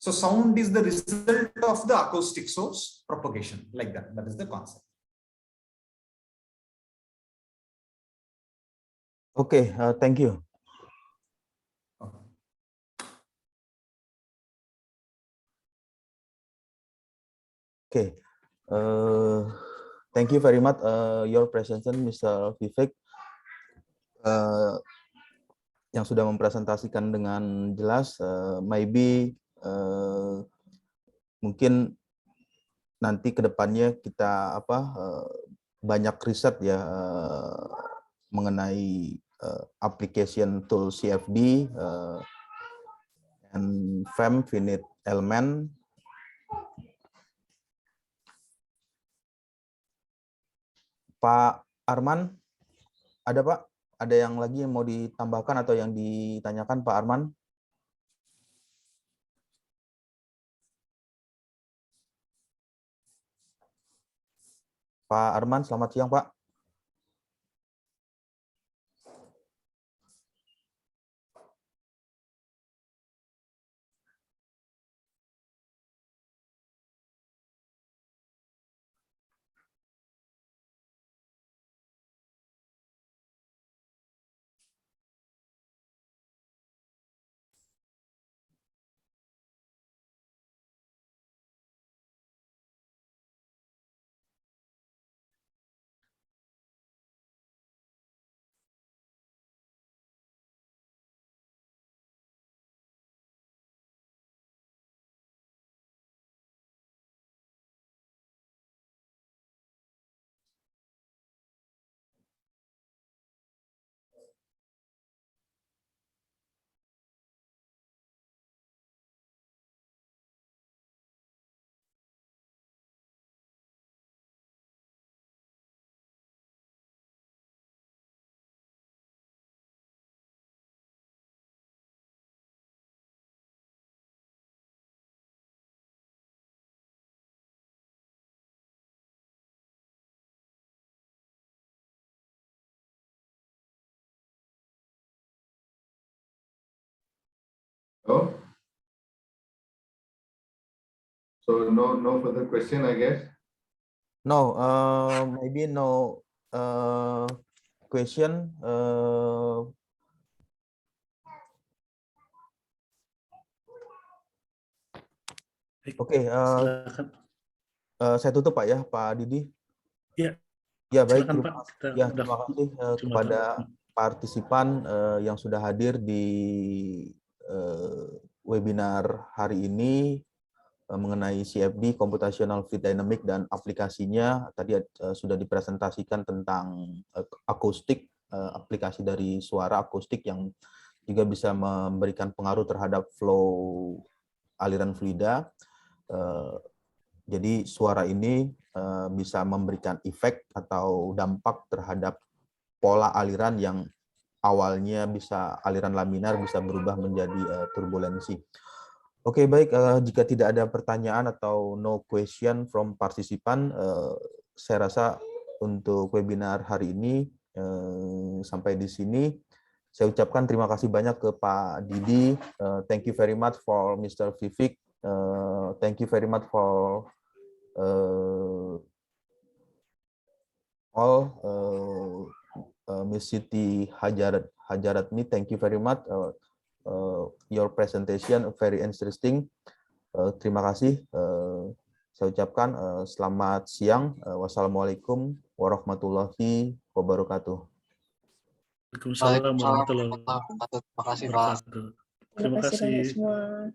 So sound is the result of the acoustic source propagation, like that. That is the concept. Okay, thank you. Okay, thank you very much your presentation, Mr. Vivek, yang sudah mempresentasikan dengan jelas. Maybe mungkin nanti kedepannya kita banyak riset ya mengenai application tool CFD and FEM finite element. Pak Arman, ada Pak? Ada yang lagi yang mau ditambahkan atau yang ditanyakan Pak Arman? Pak Arman, selamat siang Pak. Oh, so no further question, I guess. No, maybe no question. Oke, saya tutup Pak ya, Pak Didi. Ya, ya baik. silakan, Pak. Terima kasih kepada partisipan yang sudah hadir di webinar hari ini mengenai CFD, Computational Fluid Dynamic, dan aplikasinya. Tadi sudah dipresentasikan tentang akustik, aplikasi dari suara akustik yang juga bisa memberikan pengaruh terhadap flow aliran fluida. Jadi suara ini bisa memberikan efek atau dampak terhadap pola aliran yang awalnya bisa aliran laminar bisa berubah menjadi turbulensi. Oke, baik. Jika tidak ada pertanyaan atau no question from participant, saya rasa untuk webinar hari ini sampai di sini. Saya ucapkan terima kasih banyak ke Pak Didi. Thank you very much for Mr. Vivek. Thank you very much for all. Miss Siti Hajaratni, thank you very much. Your presentation very interesting. Terima kasih. Saya ucapkan selamat siang. Wassalamualaikum warahmatullahi wabarakatuh. Waalaikumsalam warahmatullahi wabarakatuh. Terima kasih banyak semua.